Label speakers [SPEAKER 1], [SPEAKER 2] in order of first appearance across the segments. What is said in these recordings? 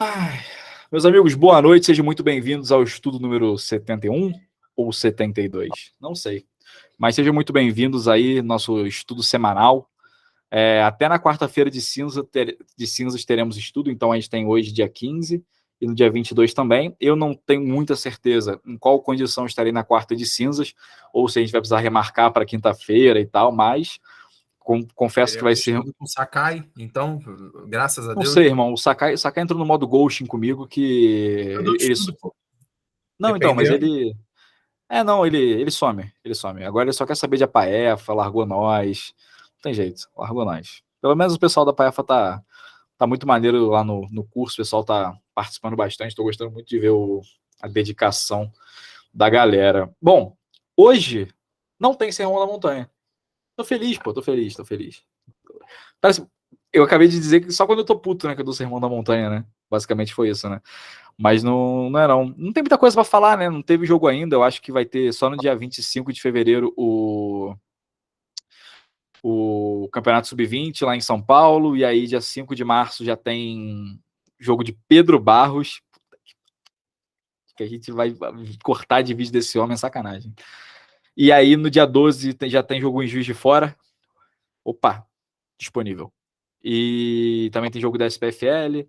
[SPEAKER 1] Ai, meus amigos, boa noite, sejam muito bem-vindos ao estudo número 71 ou 72, não sei. Mas sejam muito bem-vindos aí, nosso estudo semanal. Até na quarta-feira de cinzas teremos estudo, então a gente tem hoje dia 15 e no dia 22 também. Eu não tenho muita certeza em qual condição estarei na quarta de cinzas, ou se a gente vai precisar remarcar para quinta-feira e tal, mas confesso que vai
[SPEAKER 2] Teremos
[SPEAKER 1] ser...
[SPEAKER 2] estudo com Sakai, então, graças a
[SPEAKER 1] Não
[SPEAKER 2] Deus.
[SPEAKER 1] sei, irmão, o Sakai entrou no modo ghosting comigo que
[SPEAKER 2] Todo
[SPEAKER 1] ele...
[SPEAKER 2] estudo, pô.
[SPEAKER 1] Não, então, mas
[SPEAKER 2] Dependendo.
[SPEAKER 1] ele... não, ele some, ele some. Agora ele só quer saber de Apaefa, largou nós. Não tem jeito, largou nós. Pelo menos o pessoal da Apaefa tá muito maneiro lá no curso, o pessoal tá participando bastante, tô gostando muito de ver a dedicação da galera. Bom, hoje não tem Sermão da Montanha. Tô feliz, pô, tô feliz, tô feliz. Parece, eu acabei de dizer que só quando eu tô puto, né, que eu dou Sermão da Montanha, né? Basicamente foi isso, né? Mas não é não. Não tem muita coisa pra falar, né? Não teve jogo ainda. Eu acho que vai ter só no dia 25 de fevereiro o Campeonato Sub-20 lá em São Paulo. E aí, dia 5 de março, já tem jogo de Pedro Barros. Que a gente vai cortar de vídeo desse homem, é sacanagem. E aí, no dia 12, já tem jogo em Juiz de Fora. Opa, disponível. E também tem jogo da SPFL.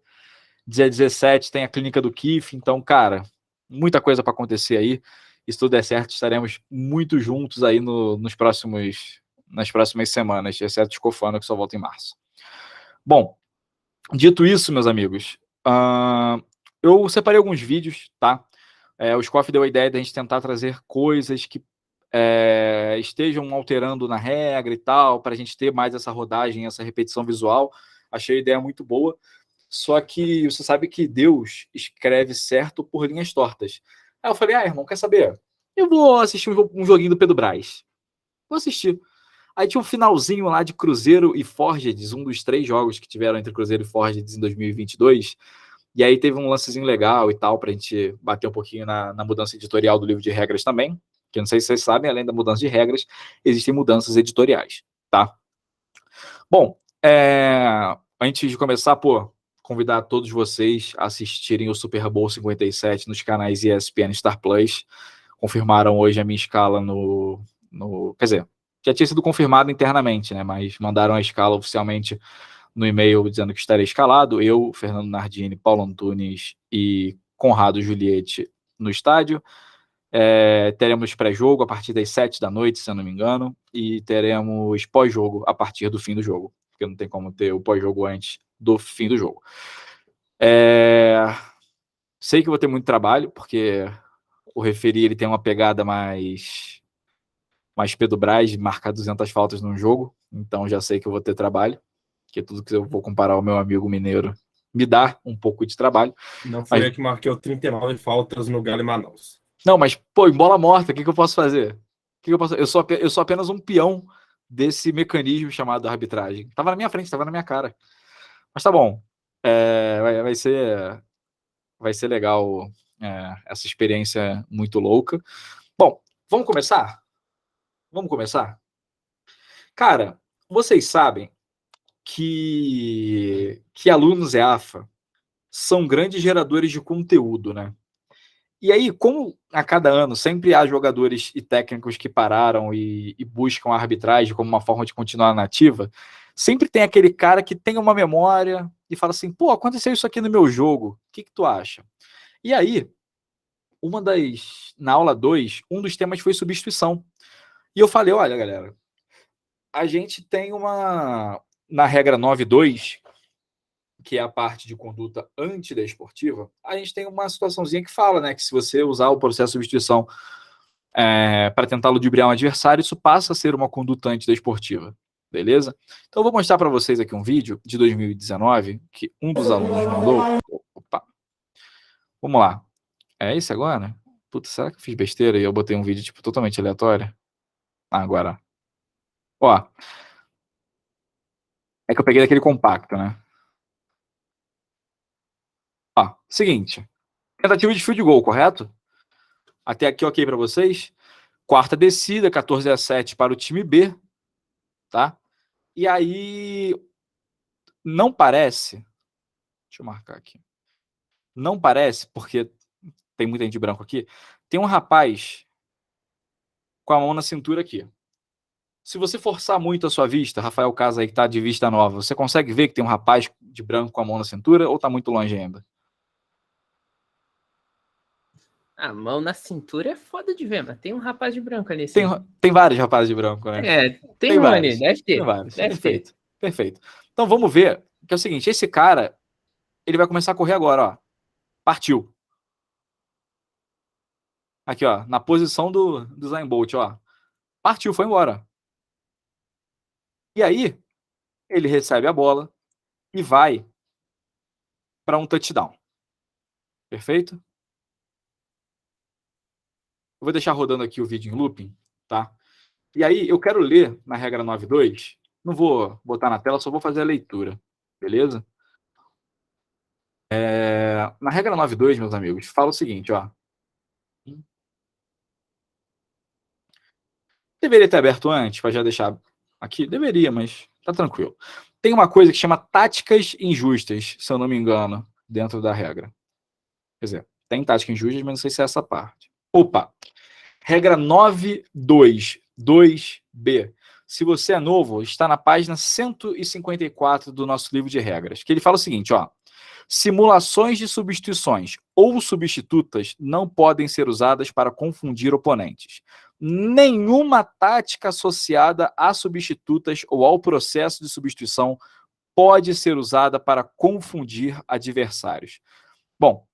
[SPEAKER 1] Dia 17 tem a clínica do KIF. Então, cara, muita coisa para acontecer aí. E se tudo der certo, estaremos muito juntos aí nas próximas semanas, exceto Escofano, que só volta em março. Bom, dito isso, meus amigos, eu separei alguns vídeos, tá? O Scoff deu a ideia de a gente tentar trazer coisas que estejam alterando na regra e tal, para a gente ter mais essa rodagem, essa repetição visual. Achei a ideia muito boa. Só que você sabe que Deus escreve certo por linhas tortas. Aí eu falei, irmão, quer saber? Eu vou assistir um joguinho do Pedro Braz. Vou assistir. Aí tinha um finalzinho lá de Cruzeiro e Forges, um dos 3 jogos que tiveram entre Cruzeiro e Forges em 2022. E aí teve um lancezinho legal e tal, pra gente bater um pouquinho na mudança editorial do livro de regras também. Que eu não sei se vocês sabem, além da mudança de regras, existem mudanças editoriais, tá? Bom, antes de começar, convidar todos vocês a assistirem o Super Bowl 57 nos canais ESPN e Star Plus. Confirmaram hoje a minha escala quer dizer, já tinha sido confirmado internamente, né? Mas mandaram a escala oficialmente no e-mail dizendo que estarei escalado. Eu, Fernando Nardini, Paulo Antunes e Conrado Juliette no estádio. Teremos pré-jogo a partir das 7 da noite, se eu não me engano, e teremos pós-jogo a partir do fim do jogo, porque não tem como ter o pós-jogo antes do fim do jogo. Sei que vou ter muito trabalho, porque o referi ele tem uma pegada mais Pedro Braz, marcar 200 faltas num jogo, então já sei que eu vou ter trabalho, porque tudo que eu vou comparar ao meu amigo mineiro me dá um pouco de trabalho.
[SPEAKER 2] Não foi
[SPEAKER 1] Mas,
[SPEAKER 2] eu que marquei 39 faltas no Galo e Manaus.
[SPEAKER 1] não, mas, em bola morta, o que eu posso fazer? Eu sou apenas um peão desse mecanismo chamado arbitragem. Tava na minha frente, tava na minha cara. Mas tá bom. Vai ser legal essa experiência muito louca. Bom, vamos começar? Vamos começar? Cara, vocês sabem que alunos EAFA são grandes geradores de conteúdo, né? E aí, como a cada ano sempre há jogadores e técnicos que pararam e buscam a arbitragem como uma forma de continuar na ativa, sempre tem aquele cara que tem uma memória e fala assim, aconteceu isso aqui no meu jogo, o que tu acha? E aí, na aula 2, um dos temas foi substituição. E eu falei, olha, galera, a gente tem na regra 9.2, que é a parte de conduta antidesportiva, a gente tem uma situaçãozinha que fala, né, que se você usar o processo de substituição para tentar ludibriar um adversário, isso passa a ser uma conduta antidesportiva, beleza? Então eu vou mostrar para vocês aqui um vídeo de 2019 que um dos alunos mandou. Opa, vamos lá. É esse agora? Puta, será que eu fiz besteira e eu botei um vídeo tipo totalmente aleatório? Agora. Ó, é que eu peguei daquele compacto, né? Ó, seguinte. Tentativa de field goal, correto? Até aqui ok para vocês? Quarta descida, 14-7 para o time B, tá? E aí, não parece... Deixa eu marcar aqui. não parece, porque tem muita gente de branco aqui, tem um rapaz com a mão na cintura aqui. Se você forçar muito a sua vista, Rafael Casa aí que tá de vista nova, você consegue ver que tem um rapaz de branco com a mão na cintura ou tá muito longe ainda?
[SPEAKER 3] A mão na cintura é foda de ver, mas tem um rapaz de branco ali,
[SPEAKER 1] Tem,
[SPEAKER 3] sim.
[SPEAKER 1] tem vários rapazes de branco, né?
[SPEAKER 3] Tem um
[SPEAKER 1] vários.
[SPEAKER 3] ali, deve ter.
[SPEAKER 1] Tem vários.
[SPEAKER 3] Deve ter.
[SPEAKER 1] Perfeito. Perfeito. Então vamos ver que é o seguinte, esse cara, ele vai começar a correr agora, ó. Partiu. Aqui, ó, na posição do Zayn Bolt, ó. Partiu, foi embora. E aí, ele recebe a bola e vai para um touchdown. Perfeito? Eu vou deixar rodando aqui o vídeo em looping, tá? E aí, eu quero ler na regra 9.2. Não vou botar na tela, só vou fazer a leitura. Beleza? Na regra 9.2, meus amigos, fala o seguinte, ó. Deveria ter aberto antes, para já deixar aqui. Deveria, mas tá tranquilo. Tem uma coisa que chama táticas injustas, se eu não me engano, dentro da regra. Quer dizer, tem táticas injustas, mas não sei se é essa parte. Opa! Regra 9.2.2b. Se você é novo, está na página 154 do nosso livro de regras, que ele fala o seguinte, ó. Simulações de substituições ou substitutas não podem ser usadas para confundir oponentes. Nenhuma tática associada a substitutas ou ao processo de substituição pode ser usada para confundir adversários. Bom,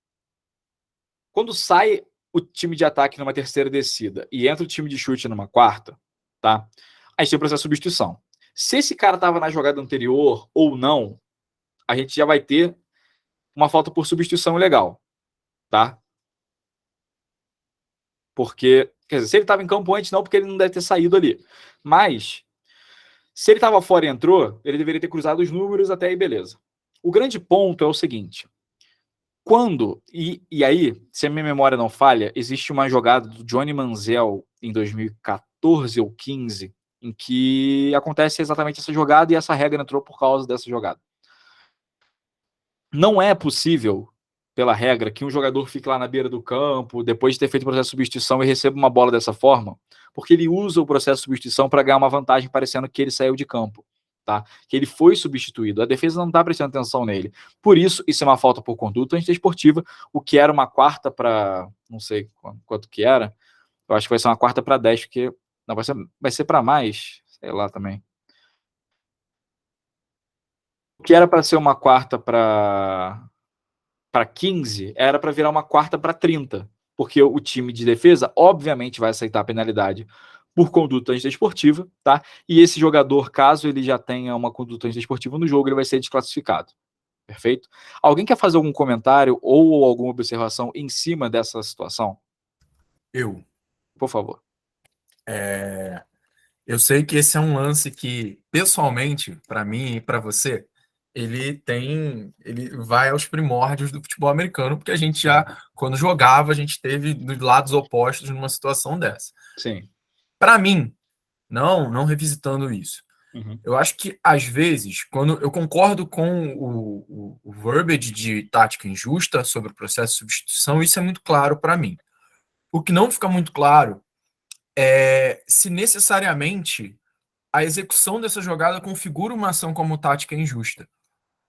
[SPEAKER 1] quando sai o time de ataque numa terceira descida e entra o time de chute numa quarta, tá? A gente tem o processo de substituição. Se esse cara estava na jogada anterior ou não, a gente já vai ter uma falta por substituição ilegal, tá? Porque, quer dizer, se ele estava em campo antes, não, porque ele não deve ter saído ali. Mas, se ele estava fora e entrou, ele deveria ter cruzado os números até aí, beleza. O grande ponto é o seguinte, quando, e aí, se a minha memória não falha, existe uma jogada do Johnny Manziel em 2014 ou 15, em que acontece exatamente essa jogada e essa regra entrou por causa dessa jogada. Não é possível, pela regra, que um jogador fique lá na beira do campo, depois de ter feito o processo de substituição e receba uma bola dessa forma, porque ele usa o processo de substituição para ganhar uma vantagem, parecendo que ele saiu de campo, tá? Que ele foi substituído. A defesa não está prestando atenção nele. Por isso é uma falta por conduta antidesportiva, o que era uma quarta para... não sei quanto que era. Eu acho que vai ser uma quarta para 10, porque... não, vai ser para mais, sei lá também. O que era para ser uma quarta para 15, era para virar uma quarta para 30, porque o time de defesa, obviamente, vai aceitar a penalidade por conduta antidesportiva, tá? E esse jogador, caso ele já tenha uma conduta antidesportiva no jogo, ele vai ser desclassificado. Perfeito? Alguém quer fazer algum comentário ou alguma observação em cima dessa situação?
[SPEAKER 2] Eu.
[SPEAKER 1] Por favor.
[SPEAKER 2] Eu sei que esse é um lance que, pessoalmente, para mim e para você, ele vai aos primórdios do futebol americano, porque a gente já, quando jogava, a gente teve dos lados opostos numa situação dessa.
[SPEAKER 1] Sim.
[SPEAKER 2] Para mim, não revisitando isso,
[SPEAKER 1] Uhum.
[SPEAKER 2] eu acho que, às vezes, quando eu concordo com o verbiage de tática injusta sobre o processo de substituição, isso é muito claro para mim. O que não fica muito claro é se necessariamente a execução dessa jogada configura uma ação como tática injusta.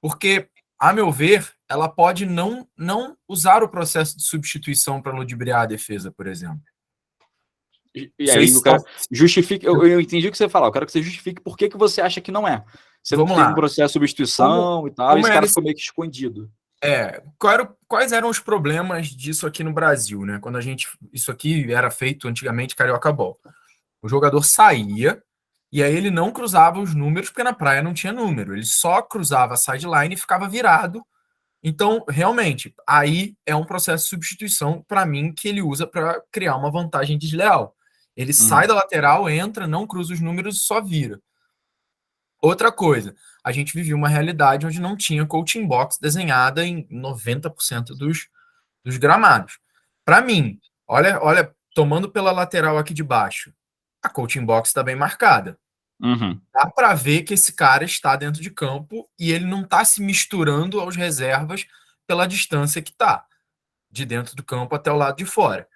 [SPEAKER 2] Porque, a meu ver, ela pode não usar o processo de substituição para ludibriar a defesa, por exemplo.
[SPEAKER 1] E aí o cara justifica. Eu entendi o que você falou. Eu quero que você justifique por que você acha que não é. Você não teve um processo de substituição e tal, e esse cara ficou meio que escondido.
[SPEAKER 2] Quais eram os problemas disso aqui no Brasil, né? Quando isso aqui era feito antigamente Carioca Ball. O jogador saía e aí ele não cruzava os números, porque na praia não tinha número. Ele só cruzava a sideline e ficava virado. Então, realmente, aí é um processo de substituição, para mim, que ele usa para criar uma vantagem desleal. Ele sai da lateral, entra, não cruza os números e só vira. Outra coisa, a gente vivia uma realidade onde não tinha coaching box desenhada em 90% dos gramados. Para mim, olha, tomando pela lateral aqui de baixo, a coaching box está bem marcada.
[SPEAKER 1] Uhum.
[SPEAKER 2] Dá para ver que esse cara está dentro de campo e ele não está se misturando aos reservas pela distância que tá, de dentro do campo até o lado de fora.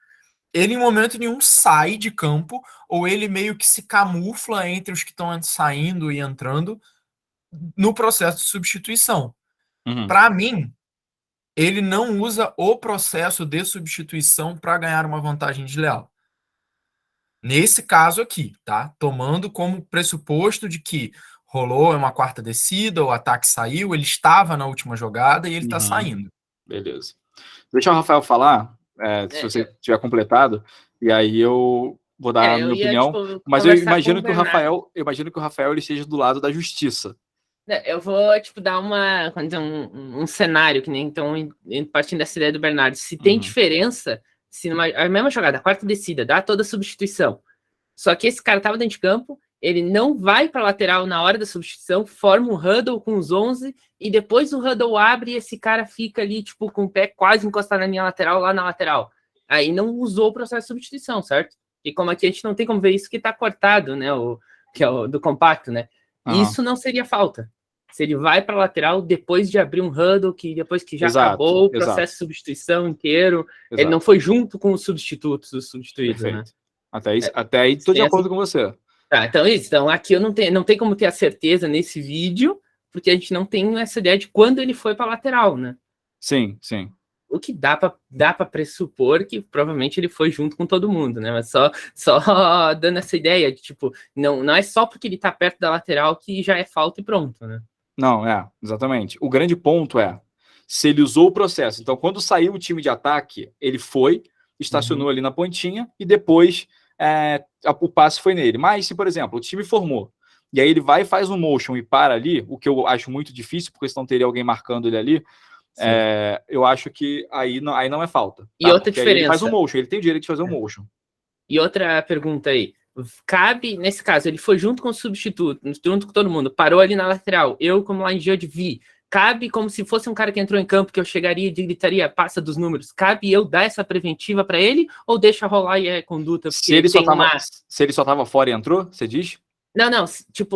[SPEAKER 2] Ele, em momento nenhum, sai de campo, ou ele meio que se camufla entre os que estão saindo e entrando no processo de substituição.
[SPEAKER 1] Uhum.
[SPEAKER 2] Para mim, ele não usa o processo de substituição para ganhar uma vantagem desleal. Nesse caso aqui, tá? Tomando como pressuposto de que rolou uma quarta descida, o ataque saiu, ele estava na última jogada e ele está saindo.
[SPEAKER 1] Beleza. Deixa o Rafael falar, se você tiver completado, e aí eu vou dar a minha opinião. Mas eu imagino que o Rafael ele esteja do lado da justiça.
[SPEAKER 3] Eu vou, dar um cenário, que nem então, partindo dessa ideia do Bernardo. Se tem diferença, se a mesma jogada, a quarta descida, dá toda a substituição. Só que esse cara tava dentro de campo, ele não vai para lateral na hora da substituição, forma um huddle com os 11, e depois o huddle abre e esse cara fica ali, com o pé quase encostado na linha lateral, lá na lateral. Aí não usou o processo de substituição, certo? E como aqui a gente não tem como ver isso, que tá cortado, né? Que é o do compacto, né? Isso não seria falta. Se ele vai para a lateral depois de abrir um huddle, depois que já acabou o processo de substituição inteiro, ele não foi junto com os substitutos, os substituídos, né?
[SPEAKER 1] Até aí estou de acordo com você.
[SPEAKER 3] Tá, então isso. Então aqui eu não tem como ter a certeza nesse vídeo, porque a gente não tem essa ideia de quando ele foi para a lateral, né?
[SPEAKER 1] Sim.
[SPEAKER 3] O que dá para pressupor que provavelmente ele foi junto com todo mundo, né? Mas só dando essa ideia de, não é só porque ele tá perto da lateral que já é falta e pronto, né?
[SPEAKER 1] Não, exatamente. O grande ponto é se ele usou o processo. Então, quando saiu o time de ataque, ele foi, estacionou ali na pontinha e depois o passe foi nele. Mas se, por exemplo, o time formou e aí ele vai e faz um motion e para ali, o que eu acho muito difícil, porque senão teria alguém marcando ele ali, eu acho que aí não é falta. Tá?
[SPEAKER 3] E outra
[SPEAKER 1] porque
[SPEAKER 3] diferença.
[SPEAKER 1] Ele faz um motion, ele tem o direito de fazer um motion.
[SPEAKER 3] E outra pergunta aí. Cabe, nesse caso, ele foi junto com o substituto, junto com todo mundo, parou ali na lateral. Eu, como line judge, vi. Cabe como se fosse um cara que entrou em campo, que eu chegaria e gritaria, passa dos números. Cabe eu dar essa preventiva para ele ou deixa rolar e é conduta?
[SPEAKER 1] Se ele só tava fora e entrou, você diz?
[SPEAKER 3] Não,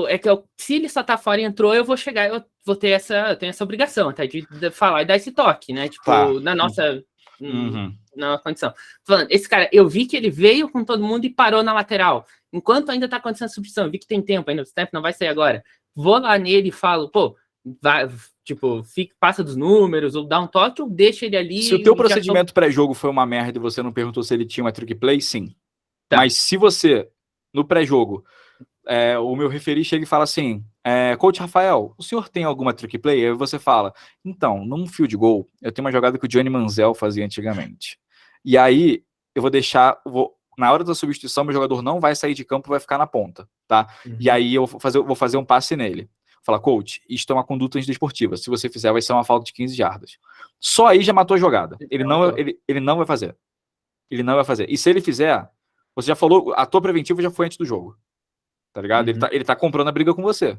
[SPEAKER 3] é que se ele só tá fora e entrou, eu vou chegar, eu vou ter tenho essa obrigação, até de falar e dar esse toque, né? Na nossa na condição. Falando, esse cara, eu vi que ele veio com todo mundo e parou na lateral. Enquanto ainda tá acontecendo a substituição, eu vi que tem tempo ainda, o snap não vai sair agora. Vou lá nele e falo, vai, passa dos números, ou dá um toque, ou deixa ele ali.
[SPEAKER 1] Se o teu procedimento pré-jogo foi uma merda e você não perguntou se ele tinha uma trick play, sim. Tá. Mas se você, no pré-jogo, o meu referi chega e fala assim, Coach Rafael, o senhor tem alguma trick play? Aí você fala, então, num field goal, eu tenho uma jogada que o Johnny Manziel fazia antigamente. E aí, eu vou deixar, na hora da substituição, meu jogador não vai sair de campo, vai ficar na ponta, tá? E aí eu vou fazer um passe nele. Fala, coach, isto é uma conduta antidesportiva. Se você fizer, vai ser uma falta de 15 jardas. Só aí já matou a jogada. Ele não vai fazer. Ele não vai fazer. E se ele fizer, você já falou, a tua preventiva já foi antes do jogo. Tá ligado? Ele tá comprando a briga com você.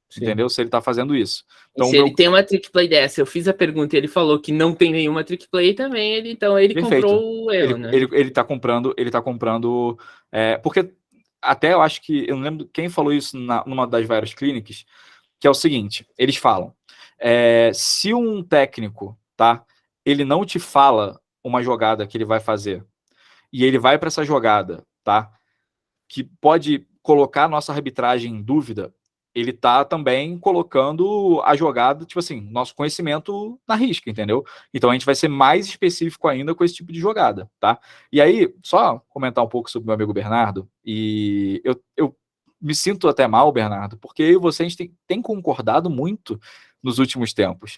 [SPEAKER 1] Sim. Entendeu? Se ele tá fazendo isso.
[SPEAKER 3] Então, se ele tem uma trick play dessa, eu fiz a pergunta e ele falou que não tem nenhuma trick play também, ele comprou o erro, né?
[SPEAKER 1] Ele tá comprando, porque até eu acho que, eu não lembro quem falou isso numa das várias clínicas, que é o seguinte, eles falam, se um técnico, tá, ele não te fala uma jogada que ele vai fazer, e ele vai para essa jogada, tá, que pode colocar a nossa arbitragem em dúvida, ele tá também colocando a jogada, nosso conhecimento na risca, entendeu? Então a gente vai ser mais específico ainda com esse tipo de jogada, tá? E aí, só comentar um pouco sobre o meu amigo Bernardo, e eu me sinto até mal, Bernardo, porque eu e você, a gente tem concordado muito nos últimos tempos.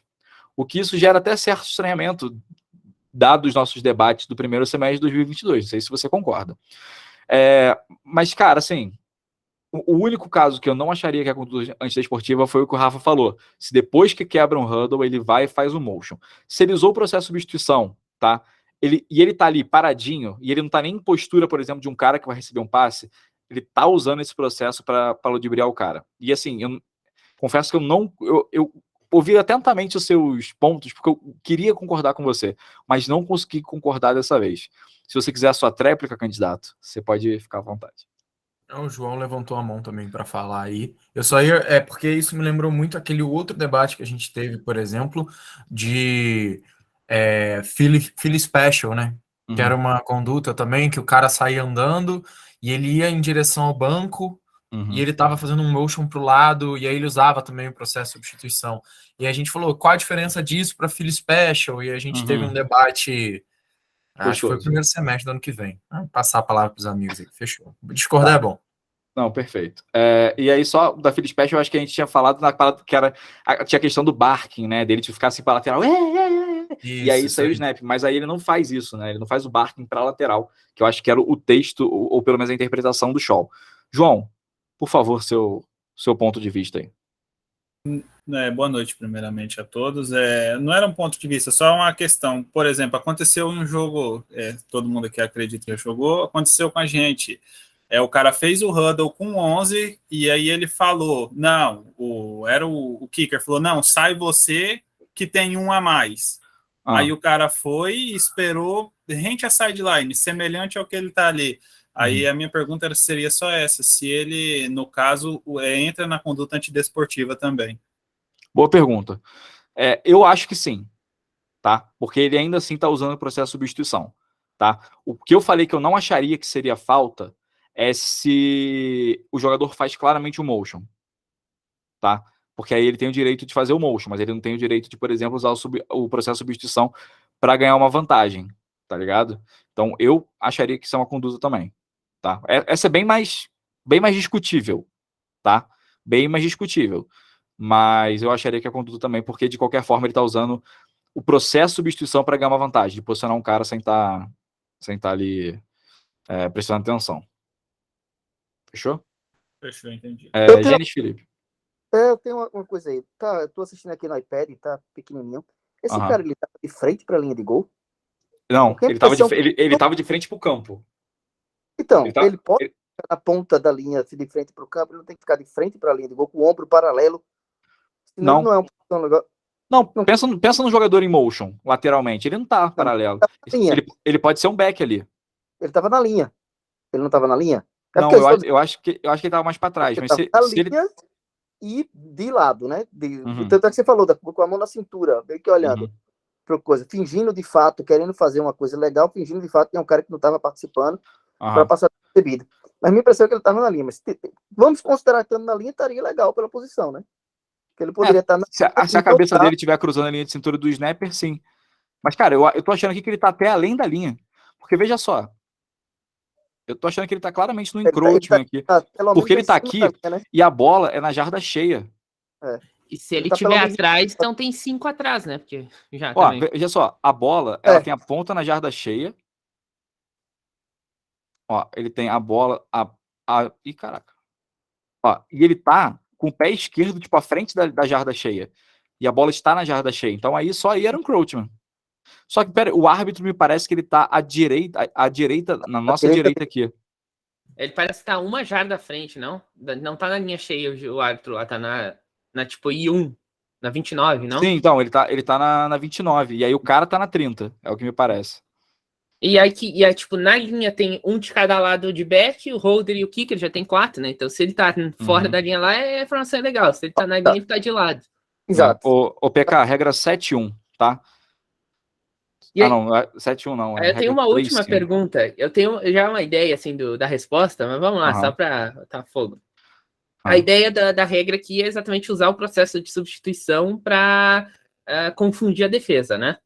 [SPEAKER 1] O que isso gera até certo estranhamento, dado os nossos debates do primeiro semestre de 2022, não sei se você concorda. Mas, cara, o único caso que eu não acharia que é conduta antidesportiva foi o que o Rafa falou. Se depois que quebra um huddle, ele vai e faz o motion. Se ele usou o processo de substituição, tá? Ele tá ali paradinho, e ele não tá nem em postura, por exemplo, de um cara que vai receber um passe, ele tá usando esse processo para ludibriar o cara. E eu confesso que eu ouvi atentamente os seus pontos, porque eu queria concordar com você, mas não consegui concordar dessa vez. Se você quiser a sua tréplica, candidato, você pode ficar à vontade.
[SPEAKER 2] O João levantou a mão também para falar aí. Eu só porque isso me lembrou muito aquele outro debate que a gente teve, por exemplo, de Philly Special, né? Que era
[SPEAKER 1] Uhum.
[SPEAKER 2] uma conduta também, que o cara saía andando e ele ia em direção ao banco e ele estava fazendo um motion pro lado e aí ele usava também o processo de substituição. E a gente falou, qual a diferença disso para Philly Special? E a gente teve um debate, acho que foi o
[SPEAKER 1] Gostoso.
[SPEAKER 2] primeiro semestre do ano que vem. Vamos passar a palavra para os amigos aí, fechou. Discordar é bom.
[SPEAKER 1] Não, perfeito. E aí, só da Philly Special, eu acho que a gente tinha falado na parada que era. Tinha a questão do barking, né? Dele de ficar assim pra lateral. E aí saiu o snap. Mas aí ele não faz isso, né? Ele não faz o barking pra lateral, que eu acho que era o texto, ou pelo menos a interpretação do Shaw. João, por favor, seu ponto de vista aí.
[SPEAKER 4] Boa noite, primeiramente, a todos. Não era um ponto de vista, só uma questão. Por exemplo, aconteceu em um jogo, todo mundo aqui acredita que jogou, aconteceu com a gente. O cara fez o huddle com 11 e aí ele falou, não, o kicker falou, não, sai você que tem um a mais. Aí o cara foi e esperou rente a sideline, semelhante ao que ele tá ali. Aí a minha pergunta seria só essa, se ele, no caso, entra na conduta antidesportiva também.
[SPEAKER 1] Boa pergunta. Eu acho que sim, tá? Porque ele ainda assim tá usando o processo de substituição, tá? O que eu falei que eu não acharia que seria falta é se o jogador faz claramente o motion, tá? Porque aí ele tem o direito de fazer o motion, mas ele não tem o direito de, por exemplo, usar o processo de substituição para ganhar uma vantagem, tá ligado? Então eu acharia que isso é uma conduta também, tá? Essa é bem mais discutível, tá? Bem mais discutível. Mas eu acharia que é conduta também, porque de qualquer forma ele tá usando o processo de substituição para ganhar uma vantagem, de posicionar um cara sem tá ali prestando atenção. Fechou?
[SPEAKER 4] Fechou, entendi.
[SPEAKER 1] Gênesis Felipe.
[SPEAKER 5] Eu tenho uma coisa aí. Tá, eu tô assistindo aqui no iPad, tá pequenininho. Esse cara, ele tá de frente pra linha de gol?
[SPEAKER 1] Não, ele tava de frente pro campo.
[SPEAKER 5] Então, ele pode ficar na ponta da linha, assim, de frente pro campo, ele não tem que ficar de frente pra linha de gol, com o ombro paralelo. Senão não é uma posição legal.
[SPEAKER 1] Não, pensa no jogador em motion, lateralmente. Ele não tá paralelo. Ele pode ser um back ali.
[SPEAKER 5] Ele tava na linha. Ele não tava na linha?
[SPEAKER 1] Não, eu acho que ele tava mais pra trás. Mas se ele...
[SPEAKER 5] E de lado, né? Tanto é que você falou, com a mão na cintura, meio que olhando para coisa, fingindo de fato, querendo fazer uma coisa legal, fingindo de fato que é um cara que não estava participando para passar percebido. Mas minha impressão é que ele estava na linha. Mas vamos considerar que estando na linha, estaria legal pela posição, né? Que ele poderia estar na
[SPEAKER 1] se a cabeça dele estiver cruzando a linha de cintura do snapper, sim. Mas, cara, eu tô achando aqui que ele tá até além da linha. Porque, veja só, eu tô achando que ele tá claramente no encroachment aqui. Porque ele tá aqui linha, né? E a bola é na jarda cheia.
[SPEAKER 3] E se ele tiver atrás, então tem 5 atrás, né? Porque já também.
[SPEAKER 1] Veja só, a bola, ela tem a ponta na jarda cheia. Ó, ele tem a bola... Ih, caraca. Ó, e ele tá com o pé esquerdo, tipo, à frente da jarda cheia. E a bola está na jarda cheia. Então aí só aí era um encroachment. Só que, pera, o árbitro me parece que ele tá à direita, na nossa direita aqui.
[SPEAKER 3] Ele parece que tá uma jarda à frente, não? Não tá na linha cheia o árbitro lá, tá na tipo I1, na 29, não?
[SPEAKER 1] Sim, então, ele tá na 29, e aí o cara tá na 30, é o que me parece.
[SPEAKER 3] E aí, tipo, na linha tem um de cada lado de back, o holder e o kicker já tem 4, né? Então, se ele tá fora da linha lá, é informação legal. Se ele tá na linha, ele tá de lado.
[SPEAKER 5] Exato.
[SPEAKER 1] O PK, regra 7-1, tá?
[SPEAKER 3] Aí,
[SPEAKER 1] não, 7-1 não.
[SPEAKER 3] Eu tenho uma última pergunta. Eu tenho já uma ideia, assim, da resposta, mas vamos lá, só pra botar fogo. A ideia da regra aqui é exatamente usar o processo de substituição para confundir a defesa, né?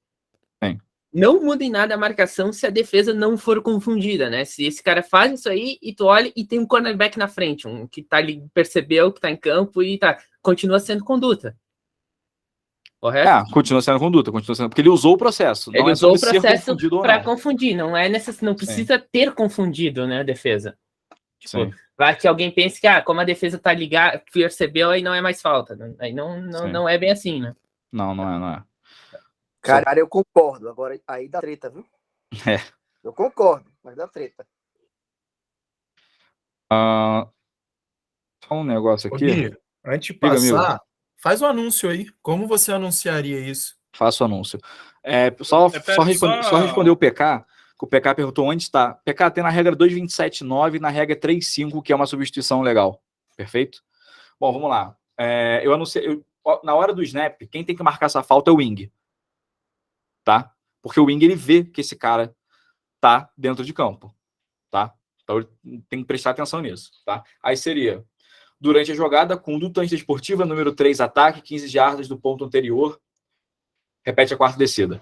[SPEAKER 1] Sim.
[SPEAKER 3] Não muda em nada a marcação se a defesa não for confundida, né? Se esse cara faz isso aí e tu olha e tem um cornerback na frente, um que tá ali, percebeu que tá em campo e continua sendo conduta. Correto?
[SPEAKER 1] Continua sendo conduta, porque ele usou o processo.
[SPEAKER 3] Ele usou o processo para confundir, não precisa ter confundido, né, a defesa. Tipo, vai que alguém pense que, como a defesa tá ligada, percebeu, aí não é mais falta. Aí não é bem assim, né?
[SPEAKER 1] Não é.
[SPEAKER 5] Cara, eu concordo. Agora, aí dá treta, viu? Eu concordo, mas dá treta.
[SPEAKER 1] Só um negócio aqui.
[SPEAKER 2] Gui, antes de passar, faz um anúncio aí. Como você anunciaria isso?
[SPEAKER 1] Faço o anúncio. Só responder o PK, que o PK perguntou onde está. PK tem na regra 227.9 e na regra 3.5, que é uma substituição legal. Perfeito? Bom, vamos lá. Eu anunciei. Na hora do snap, quem tem que marcar essa falta é o wing. tá? Porque o wing, ele vê que esse cara tá dentro de campo, tá? Então ele tem que prestar atenção nisso, tá? Aí seria, durante a jogada, conduta antiesportiva, número 3, ataque, 15 jardas do ponto anterior, repete a quarta descida.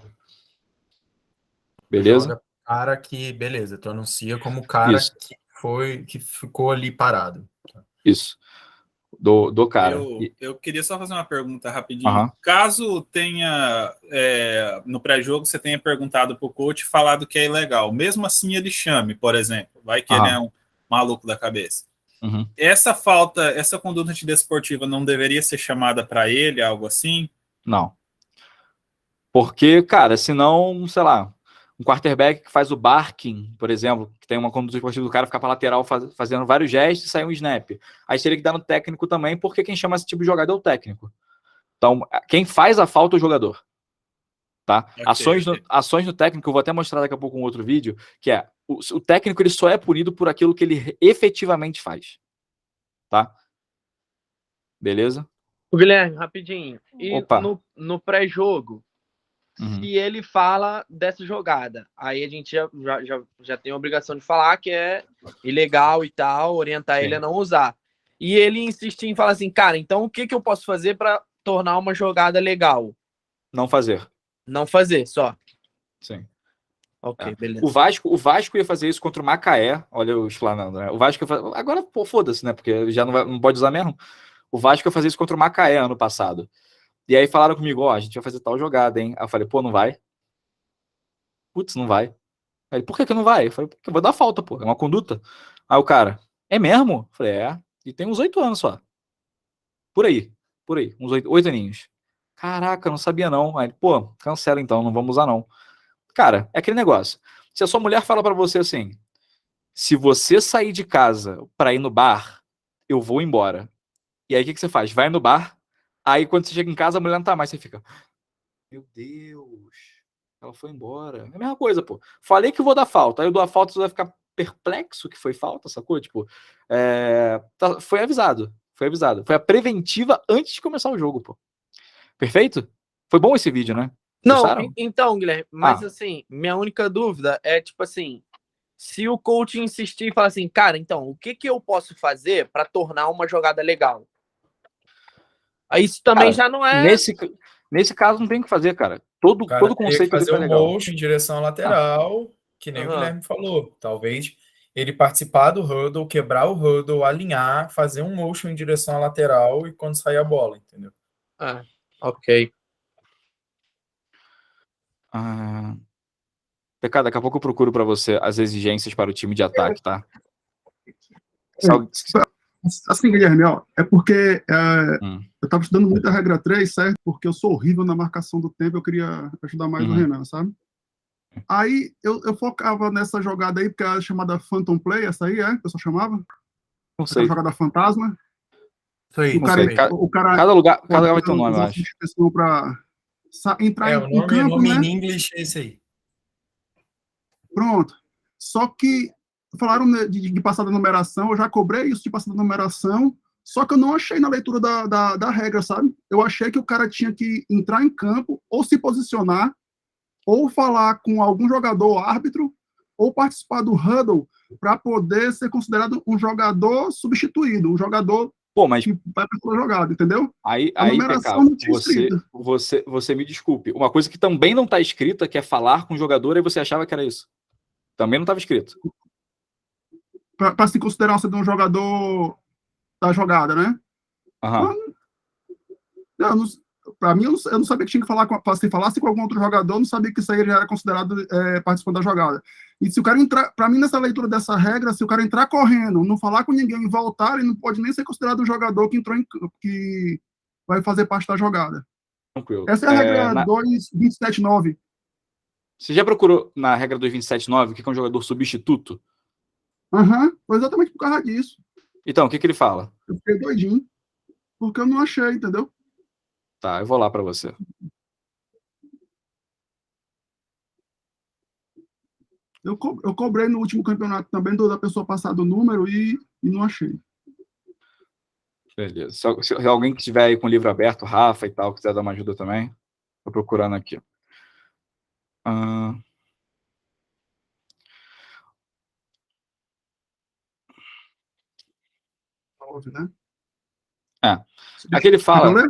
[SPEAKER 1] Beleza?
[SPEAKER 2] Joga cara que, beleza, tu anuncia como o cara
[SPEAKER 1] Isso.
[SPEAKER 2] que ficou ali parado.
[SPEAKER 1] Isso. Do cara.
[SPEAKER 4] Eu queria só fazer uma pergunta rapidinho. Caso tenha, no pré-jogo, você tenha perguntado para o coach e falado que é ilegal, mesmo assim ele chame, por exemplo, vai que ele é um maluco da cabeça. Essa falta, essa conduta antidesportiva não deveria ser chamada para ele, algo assim?
[SPEAKER 1] Não. Porque, cara, senão, sei lá, um quarterback que faz o barking, por exemplo, que tem uma conduta esportiva do cara ficar para lateral fazendo vários gestos e sair um snap. Aí teria que dar no técnico também, porque quem chama esse tipo de jogada é o técnico. Então, quem faz a falta é o jogador. Tá? Okay, ações no técnico, eu vou até mostrar daqui a pouco um outro vídeo, que é, o técnico ele só é punido por aquilo que ele efetivamente faz. Tá? Beleza?
[SPEAKER 6] O Guilherme, rapidinho. E no pré-jogo, se ele fala dessa jogada, aí a gente já tem a obrigação de falar que é ilegal e tal, orientar ele a não usar. E ele insiste em falar assim, cara, então o que eu posso fazer para tornar uma jogada legal?
[SPEAKER 1] Não fazer.
[SPEAKER 6] Não fazer, só.
[SPEAKER 1] Sim.
[SPEAKER 6] Ok, beleza.
[SPEAKER 1] O Vasco ia fazer isso contra o Macaé, olha eu explanando, né? O Vasco ia fazer... Agora, pô, foda-se, né? Porque já não pode usar mesmo. O Vasco ia fazer isso contra o Macaé ano passado. E aí falaram comigo, a gente vai fazer tal jogada, hein? Aí eu falei, pô, não vai? Putz, não vai. Aí, por que não vai? Eu falei, porque eu vou dar falta, pô, é uma conduta. Aí o cara, é mesmo? Eu falei, e tem uns 8 anos só. Por aí, uns 8 aninhos. Caraca, não sabia não. Aí, pô, cancela então, não vamos usar não. Cara, é aquele negócio. Se a sua mulher fala pra você assim, se você sair de casa pra ir no bar, eu vou embora. E aí o que você faz? Vai no bar, aí quando você chega em casa a mulher não tá mais, você fica, meu Deus, ela foi embora. É a mesma coisa, pô. Falei que vou dar falta, aí eu dou a falta, você vai ficar perplexo que foi falta, sacou? Tipo, foi avisado. Foi a preventiva antes de começar o jogo, pô. Perfeito? Foi bom esse vídeo, né?
[SPEAKER 6] Não, então, Guilherme, mas assim, minha única dúvida é, tipo assim, se o coach insistir e falar assim, cara, então, o que eu posso fazer para tornar uma jogada legal? Aí isso também já não é...
[SPEAKER 1] Nesse caso não tem o que fazer, cara. Todo conceito
[SPEAKER 2] fazer um motion em direção à lateral, que nem o Guilherme falou. Talvez ele participar do huddle, quebrar o huddle, alinhar, fazer um motion em direção à lateral e quando sair a bola, entendeu?
[SPEAKER 6] Ok.
[SPEAKER 1] PK, daqui a pouco eu procuro para você as exigências para o time de ataque, tá?
[SPEAKER 7] Assim, Guilherme, é porque eu estava estudando muito a regra 3, certo? Porque eu sou horrível na marcação do tempo, eu queria ajudar mais o Renan, sabe? Aí eu focava nessa jogada aí, porque era chamada Phantom Play, essa aí, que o pessoal chamava?
[SPEAKER 1] Não sei.
[SPEAKER 7] Jogada fantasma.
[SPEAKER 2] Isso aí,
[SPEAKER 1] cada lugar vai ter um nome, eu acho.
[SPEAKER 7] Pra entrar
[SPEAKER 2] em campo, o nome em inglês é esse aí.
[SPEAKER 7] Pronto. Só que falaram de passar da numeração, eu já cobrei isso de passar da numeração, só que eu não achei na leitura da regra, sabe? Eu achei que o cara tinha que entrar em campo, ou se posicionar, ou falar com algum jogador árbitro, ou participar do huddle para poder ser considerado um jogador substituído, um jogador que vai para a jogada, entendeu?
[SPEAKER 1] Aí PK, você me desculpe. Uma coisa que também não está escrita, que é falar com o jogador, e você achava que era isso. Também não estava escrito.
[SPEAKER 7] Para se considerar um jogador da jogada, né? Para mim, eu não sabia que tinha que falar se falasse com algum outro jogador, eu não sabia que isso aí já era considerado participante da jogada. E se o cara entrar, para mim, nessa leitura dessa regra, se o cara entrar correndo, não falar com ninguém e voltar, ele não pode nem ser considerado um jogador que entrou que vai fazer parte da jogada.
[SPEAKER 1] Tranquilo.
[SPEAKER 7] Essa é a regra 2.27.9.
[SPEAKER 1] Você já procurou na regra 2.27.9 o que é um jogador substituto?
[SPEAKER 7] Foi exatamente por causa disso.
[SPEAKER 1] Então, o que ele fala?
[SPEAKER 7] Eu fiquei doidinho, porque eu não achei, entendeu?
[SPEAKER 1] Tá, eu vou lá para você.
[SPEAKER 7] Eu cobrei no último campeonato também da pessoa passar do número e não achei.
[SPEAKER 1] Beleza. Se alguém que estiver aí com o livro aberto, Rafa e tal, quiser dar uma ajuda também, tô procurando aqui.
[SPEAKER 7] Né?
[SPEAKER 1] Aqui ele fala,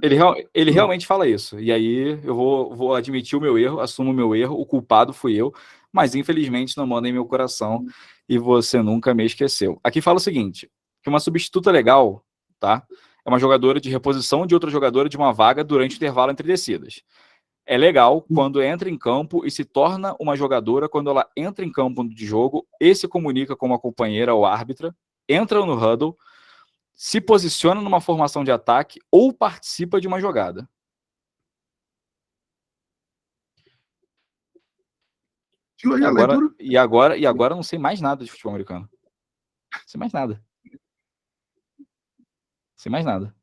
[SPEAKER 1] ele realmente fala isso. E aí eu vou admitir o meu erro, assumo o meu erro, o culpado fui eu, mas infelizmente não manda em meu coração e você nunca me esqueceu. Aqui fala o seguinte, que uma substituta legal, tá? É uma jogadora de reposição de outra jogadora de uma vaga durante o intervalo entre descidas. É legal quando entra em campo e se torna uma jogadora quando ela entra em campo de jogo e se comunica com uma companheira ou árbitra, entra no huddle, se posiciona numa formação de ataque ou participa de uma jogada. E agora não sei mais nada de futebol americano. Não sei mais nada. Sem mais nada.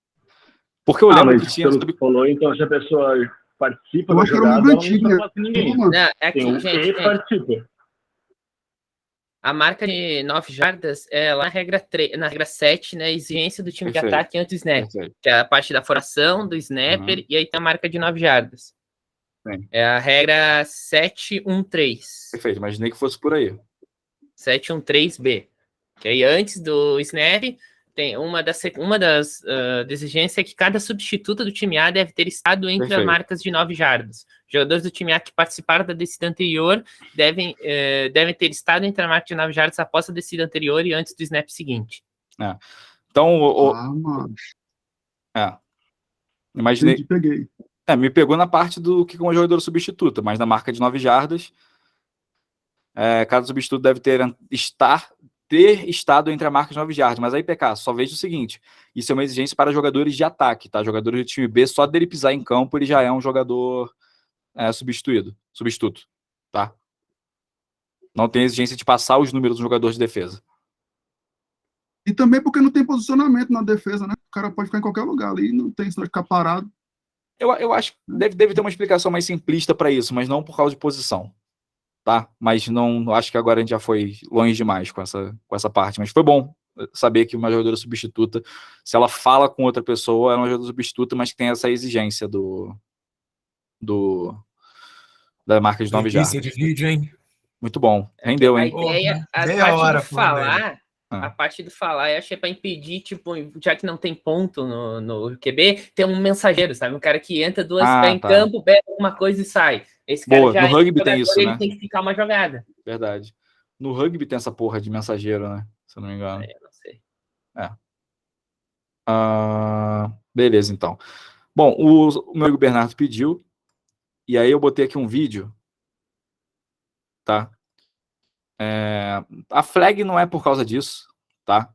[SPEAKER 1] Porque eu lembro que tinha...
[SPEAKER 8] Pelo que falou, então se a pessoa participa
[SPEAKER 7] da jogada, ela
[SPEAKER 8] não passa ninguém.
[SPEAKER 3] Não, é que,
[SPEAKER 8] gente, participa.
[SPEAKER 3] A marca de 9 jardas é lá na regra 7, né? Exigência do time de ataque antes do snap. Que é a parte da formação, do snapper, e aí tem a marca de 9 jardas.
[SPEAKER 1] Sim.
[SPEAKER 3] É a regra 713.
[SPEAKER 1] Perfeito, imaginei que fosse por aí.
[SPEAKER 3] 713B. Que aí antes do snap, tem uma das exigências é que cada substituto do time A deve ter estado entre as marcas de 9 jardas. Jogadores do time A que participaram da descida anterior devem ter estado entre a marca de 9 jardas após a descida anterior e antes do snap seguinte.
[SPEAKER 1] Então, imaginei.
[SPEAKER 7] Peguei.
[SPEAKER 1] Me pegou na parte do que é uma jogadora substituta, mas na marca de 9 jardas, cada substituto deve ter estado entre a marca de 9 jardas. Mas aí, PK, só veja o seguinte: isso é uma exigência para jogadores de ataque, tá? Jogadores do time B, só dele pisar em campo, ele já é um jogador substituto, tá? Não tem exigência de passar os números do jogador de defesa.
[SPEAKER 7] E também porque não tem posicionamento na defesa, né? O cara pode ficar em qualquer lugar ali, não tem isso de ficar parado.
[SPEAKER 1] Eu acho que deve ter uma explicação mais simplista para isso, mas não por causa de posição, tá? Mas não acho que agora a gente já foi longe demais com essa parte. Mas foi bom saber que uma jogadora substituta, se ela fala com outra pessoa, é uma jogadora substituta, mas que tem essa exigência da marca de 9 jardas.
[SPEAKER 2] De vídeo, hein?
[SPEAKER 1] Muito bom. Rendeu, hein?
[SPEAKER 3] A parte do falar, eu achei para impedir, tipo, já que não tem ponto no QB, tem um mensageiro, sabe? Um cara que entra em campo, pega alguma coisa e sai. Esse cara já
[SPEAKER 1] no rugby tem isso,
[SPEAKER 3] ele
[SPEAKER 1] né?
[SPEAKER 3] tem que ficar uma jogada.
[SPEAKER 1] Verdade. No rugby tem essa porra de mensageiro, né? Se eu não me engano.
[SPEAKER 3] Eu não sei.
[SPEAKER 1] Beleza, então. Bom, o meu amigo Bernardo pediu, e aí eu botei aqui um vídeo, tá? A flag não é por causa disso, tá?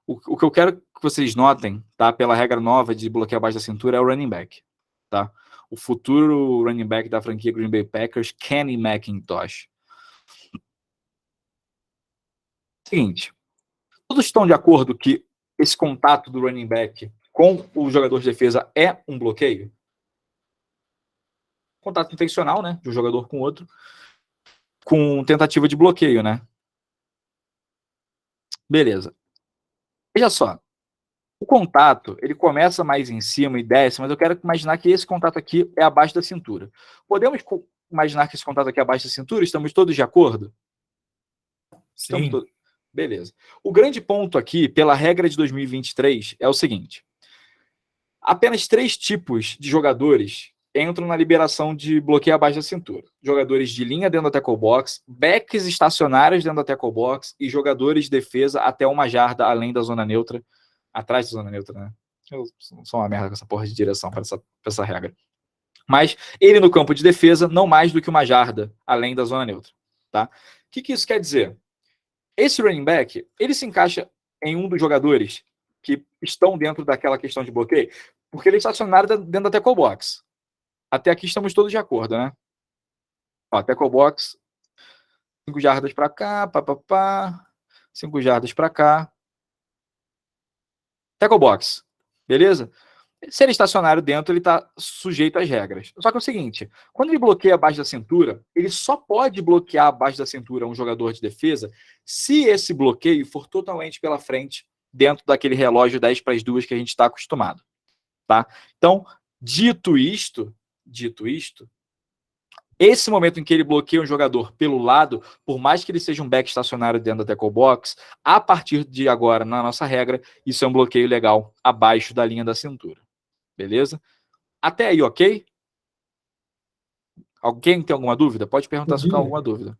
[SPEAKER 1] O que eu quero que vocês notem, tá? Pela regra nova de bloqueio abaixo da cintura é o running back, tá? O futuro running back da franquia Green Bay Packers, Kenny McIntosh. Seguinte, todos estão de acordo que esse contato do running back com o jogador de defesa é um bloqueio? Contato intencional, né? De um jogador com outro, com tentativa de bloqueio, né? Beleza. Veja só. O contato, ele começa mais em cima e desce, mas eu quero imaginar que esse contato aqui é abaixo da cintura. Podemos imaginar que esse contato aqui é abaixo da cintura? Estamos todos de acordo?
[SPEAKER 2] Sim.
[SPEAKER 1] Beleza. O grande ponto aqui, pela regra de 2023, é o seguinte. Apenas 3 tipos de jogadores entram na liberação de bloqueio abaixo da cintura. Jogadores de linha dentro da tackle box, backs estacionários dentro da tackle box e jogadores de defesa até 1 jarda além da zona neutra, atrás da zona neutra, né? Eu sou uma merda com essa porra de direção para essa regra. Mas ele no campo de defesa, não mais do que 1 jarda além da zona neutra, tá? O que isso quer dizer? Esse running back, ele se encaixa em um dos jogadores que estão dentro daquela questão de bloqueio, porque ele é estacionário dentro da tackle box. Até aqui estamos todos de acordo, né? Ó, tackle box, 5 jardas para cá, 5 jardas para cá. Tackle box, beleza? Se ele é estacionário dentro, ele está sujeito às regras. Só que é o seguinte, quando ele bloqueia abaixo da cintura, ele só pode bloquear abaixo da cintura um jogador de defesa se esse bloqueio for totalmente pela frente, dentro daquele relógio 10-2 que a gente está acostumado, tá? Então, dito isto, Esse momento em que ele bloqueia um jogador pelo lado, por mais que ele seja um back estacionário dentro da tackle box, a partir de agora, na nossa regra, isso é um bloqueio legal abaixo da linha da cintura. Beleza? Até aí, ok? Alguém tem alguma dúvida? Pode perguntar se tem alguma dúvida.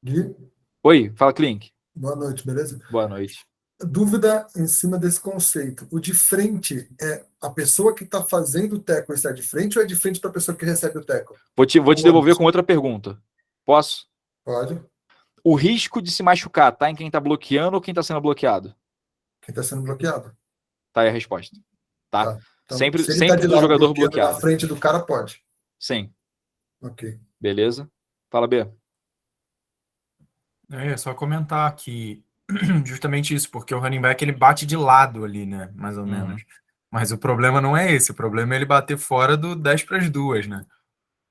[SPEAKER 9] Gui?
[SPEAKER 1] Oi, fala, Klink.
[SPEAKER 9] Boa noite, beleza?
[SPEAKER 1] Boa noite.
[SPEAKER 9] Dúvida em cima desse conceito. O de frente é a pessoa que está fazendo o tackle está de frente ou é de frente para a pessoa que recebe o tackle?
[SPEAKER 1] Vou te devolver com outra pergunta. Posso?
[SPEAKER 9] Pode.
[SPEAKER 1] O risco de se machucar tá em quem tá bloqueando ou quem tá sendo bloqueado?
[SPEAKER 9] Quem está sendo bloqueado.
[SPEAKER 1] Tá aí a resposta. Tá?
[SPEAKER 9] Então,
[SPEAKER 1] sempre
[SPEAKER 9] se ele
[SPEAKER 1] sempre
[SPEAKER 9] tá de
[SPEAKER 1] do
[SPEAKER 9] lado
[SPEAKER 1] jogador
[SPEAKER 9] bloqueando
[SPEAKER 1] bloqueado.
[SPEAKER 9] na frente do cara, pode.
[SPEAKER 1] Sim.
[SPEAKER 9] Ok.
[SPEAKER 1] Beleza? Fala, B.
[SPEAKER 2] É só comentar que justamente isso, porque o running back ele bate de lado ali, né? Mais ou menos. Mas o problema não é esse, o problema é ele bater fora do 10 para as 2, né?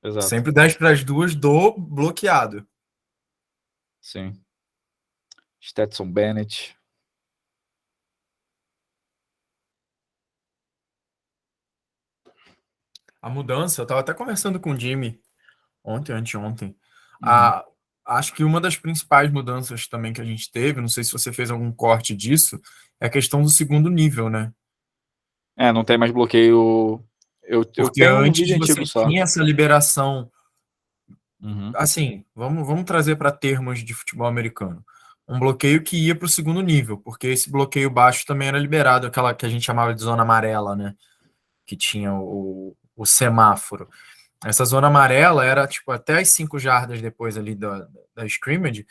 [SPEAKER 1] Exato.
[SPEAKER 2] Sempre 10 para as 2 do bloqueado.
[SPEAKER 1] Sim. Stetson Bennett.
[SPEAKER 2] A mudança, eu estava até conversando com o Jimmy anteontem. Acho que uma das principais mudanças também que a gente teve, não sei se você fez algum corte disso, é a questão do segundo nível, né?
[SPEAKER 1] Não tem mais bloqueio. Eu
[SPEAKER 2] Porque
[SPEAKER 1] tenho um
[SPEAKER 2] antes
[SPEAKER 1] vídeo
[SPEAKER 2] você
[SPEAKER 1] antigo só.
[SPEAKER 2] tinha essa liberação.
[SPEAKER 1] Uhum.
[SPEAKER 2] Assim, vamos trazer para termos de futebol americano. Um bloqueio que ia para o segundo nível, porque esse bloqueio baixo também era liberado, aquela que a gente chamava de zona amarela, né? Que tinha o semáforo. Essa zona amarela era tipo até as 5 jardas depois ali da scrimmage,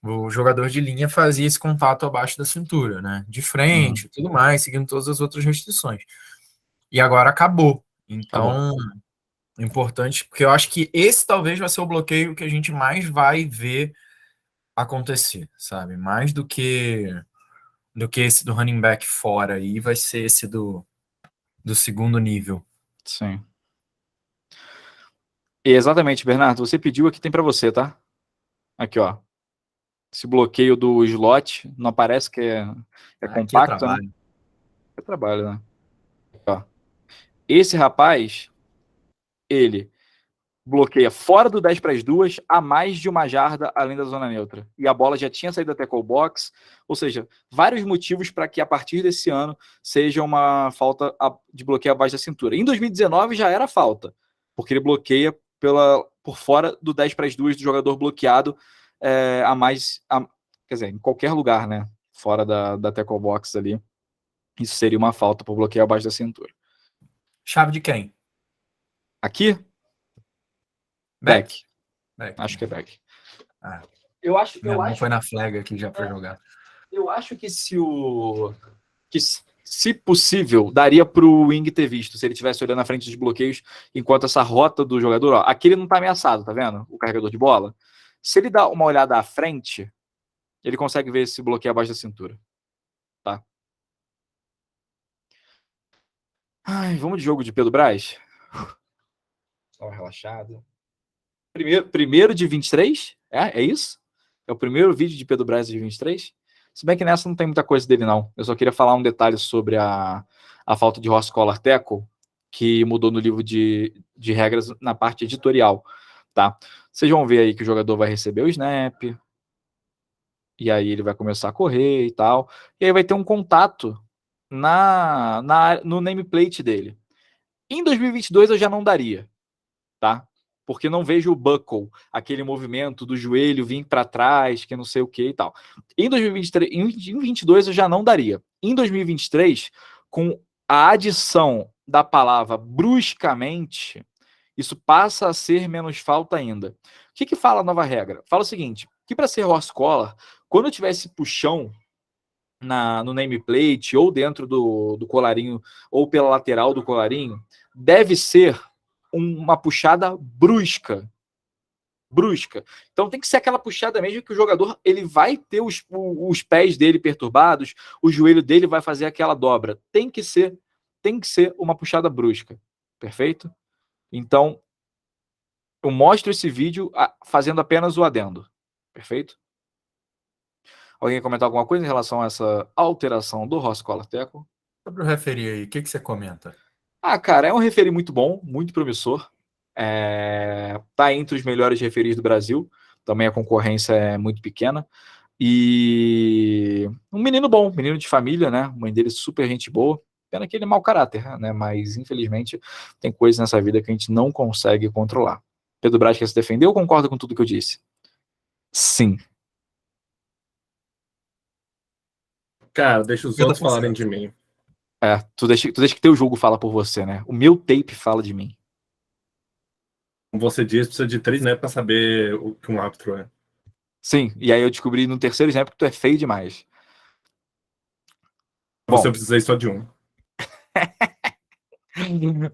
[SPEAKER 2] o jogador de linha fazia esse contato abaixo da cintura, né? De frente, tudo mais, seguindo todas as outras restrições. E agora acabou. Então, importante, porque eu acho que esse talvez vai ser o bloqueio que a gente mais vai ver acontecer, sabe? Mais do que esse do running back fora aí, vai ser esse do segundo nível.
[SPEAKER 1] Sim. Exatamente, Bernardo. Você pediu, aqui tem para você, tá? Aqui, ó. Esse bloqueio do slot não aparece que é compacto,
[SPEAKER 2] trabalho.
[SPEAKER 1] né? É trabalho, né? Ó. Esse rapaz, ele bloqueia fora do 10 para as 2 a mais de 1 jarda além da zona neutra. E a bola já tinha saído da tackle box, ou seja, vários motivos para que a partir desse ano seja uma falta de bloqueio abaixo da cintura. Em 2019 já era falta, porque ele bloqueia por fora do 10 para as 2 do jogador bloqueado quer dizer, em qualquer lugar, né? Fora da tackle box ali. Isso seria uma falta por bloqueio abaixo da cintura.
[SPEAKER 2] Chave de quem?
[SPEAKER 1] Aqui? Back. Acho que é back. Eu acho
[SPEAKER 2] foi na flag aqui já para jogar.
[SPEAKER 1] Eu acho que se possível, daria para o Wing ter visto, se ele estivesse olhando na frente dos bloqueios, enquanto essa rota do jogador, ó, aqui ele não está ameaçado, tá vendo? O carregador de bola. Se ele dá uma olhada à frente, ele consegue ver esse bloqueio abaixo da cintura. Tá? Vamos de jogo de Pedro Braz? Só relaxado. Primeiro de 23? É isso? É o primeiro vídeo de Pedro Braz de 23? Se bem que nessa não tem muita coisa dele, não. Eu só queria falar um detalhe sobre a falta de horse collar tackle, que mudou no livro de regras na parte editorial. Tá? Vocês vão ver aí que o jogador vai receber o snap, e aí ele vai começar a correr e tal, e aí vai ter um contato no nameplate dele. Em 2022 eu já não daria, tá? Porque não vejo o buckle, aquele movimento do joelho vir para trás, que não sei o que e tal. Em 2023, em 2022 eu já não daria. Em 2023, com a adição da palavra bruscamente, isso passa a ser menos falta ainda. O que fala a nova regra? Fala o seguinte, que para ser horse collar, quando eu tivesse puxão no nameplate, ou dentro do colarinho, ou pela lateral do colarinho, deve ser uma puxada brusca. Então tem que ser aquela puxada mesmo que o jogador ele vai ter os pés dele perturbados, o joelho dele vai fazer aquela dobra. Tem que ser uma puxada brusca. Perfeito? Então, eu mostro esse vídeo fazendo apenas o adendo. Perfeito? Alguém quer comentar alguma coisa em relação a essa alteração do horse collar tackle?
[SPEAKER 2] Sobre o referee aí, o que você comenta?
[SPEAKER 1] Cara, é um referee muito bom, muito promissor. Tá entre os melhores referis do Brasil. Também a concorrência é muito pequena. E um menino bom, menino de família, né? Mãe dele super gente boa. Pena que ele é mau caráter, né? Mas, infelizmente, tem coisas nessa vida que a gente não consegue controlar. Pedro Braz quer se defender ou concorda com tudo que eu disse? Sim.
[SPEAKER 10] Cara, deixa os outros falarem de mim.
[SPEAKER 1] Tu deixa que teu jogo fala por você, né? O meu tape fala de mim.
[SPEAKER 10] Como você disse, precisa de 3 snaps pra saber o que um árbitro é.
[SPEAKER 1] Sim, e aí eu descobri no terceiro snap que tu é feio demais.
[SPEAKER 10] Você eu precisei só de um.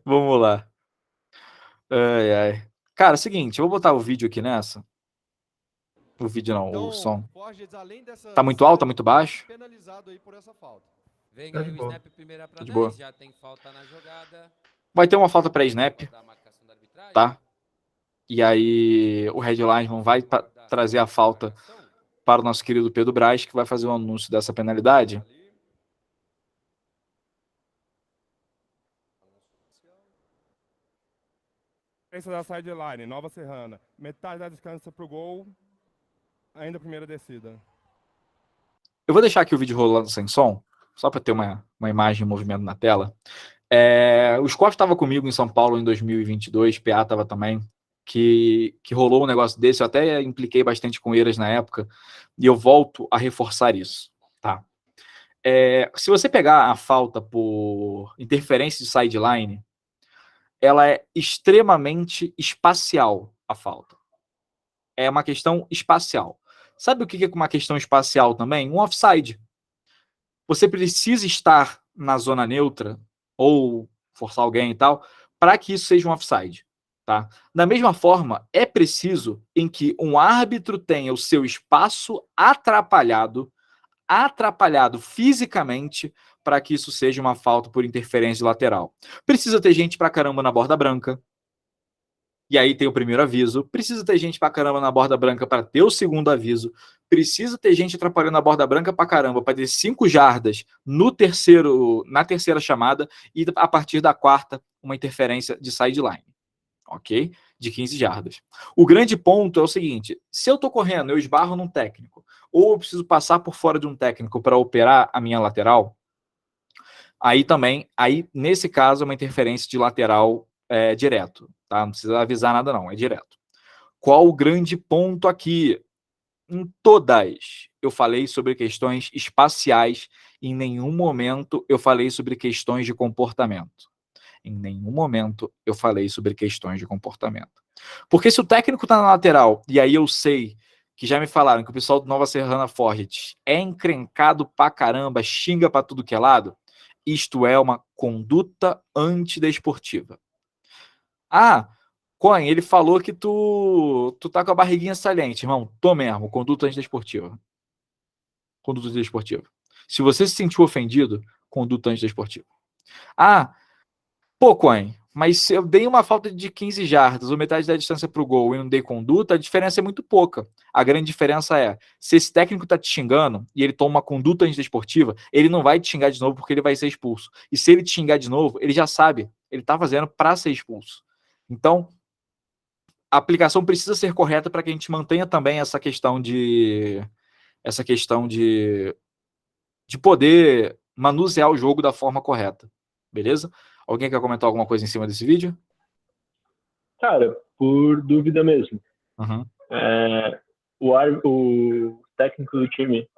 [SPEAKER 1] Vamos lá. Ai. Cara, é o seguinte, eu vou botar o vídeo aqui nessa. O vídeo não, o som. Tá muito alto, tá muito baixo?
[SPEAKER 11] Vem aí o snap primeira pra
[SPEAKER 1] de boa.
[SPEAKER 11] 10, já tem falta na jogada.
[SPEAKER 1] Vai ter uma falta pré-snap, tá? E aí o Red Linesman vai trazer a falta para o nosso querido Pedro Braz, que vai fazer o anúncio dessa penalidade.
[SPEAKER 12] Da sideline, Nova Serrana. Metade da distância pro gol, ainda primeira descida.
[SPEAKER 1] Eu vou deixar aqui o vídeo rolando sem som, só para ter uma imagem em movimento na tela. O Scott estava comigo em São Paulo em 2022, PA estava também, que rolou um negócio desse, eu até impliquei bastante com eles na época, e eu volto a reforçar isso, tá? Se você pegar a falta por interferência de sideline, ela é extremamente espacial, a falta. É uma questão espacial. Sabe o que é uma questão espacial também? Um offside. Você precisa estar na zona neutra, ou forçar alguém e tal, para que isso seja um offside. Tá? Da mesma forma, é preciso em que um árbitro tenha o seu espaço atrapalhado fisicamente, para que isso seja uma falta por interferência lateral. Precisa ter gente pra caramba na borda branca. E aí tem o primeiro aviso. Precisa ter gente pra caramba na borda branca para ter o segundo aviso. Precisa ter gente atrapalhando a borda branca pra caramba para ter 5 jardas na terceira chamada e a partir da quarta uma interferência de sideline. Ok? De 15 jardas. O grande ponto é o seguinte: se eu tô correndo, eu esbarro num técnico, ou eu preciso passar por fora de um técnico para operar a minha lateral, aí nesse caso, é uma interferência de lateral direto, tá? Não precisa avisar nada não, é direto. Qual o grande ponto aqui? Em todas eu falei sobre questões espaciais, em nenhum momento eu falei sobre questões de comportamento. Em nenhum momento eu falei sobre questões de comportamento. Porque se o técnico tá na lateral, e aí eu sei que já me falaram que o pessoal do Nova Serrana Forget é encrencado pra caramba, xinga pra tudo que é lado, isto é uma conduta antidesportiva. Coen, ele falou que tu tá com a barriguinha saliente, irmão. Tô mesmo, conduta antidesportiva. Conduta antidesportiva. Se você se sentiu ofendido, conduta antidesportiva. Coen, mas se eu dei uma falta de 15 jardas ou metade da distância pro gol e não dei conduta, a diferença é muito pouca. A grande diferença é, se esse técnico tá te xingando e ele toma uma conduta antidesportiva, ele não vai te xingar de novo porque ele vai ser expulso. E se ele te xingar de novo, ele já sabe, ele tá fazendo para ser expulso. Então, a aplicação precisa ser correta para que a gente mantenha também essa questão de poder manusear o jogo da forma correta. Beleza? Alguém quer comentar alguma coisa em cima desse vídeo?
[SPEAKER 8] Cara, por dúvida mesmo.
[SPEAKER 1] Uhum.
[SPEAKER 8] O técnico do time,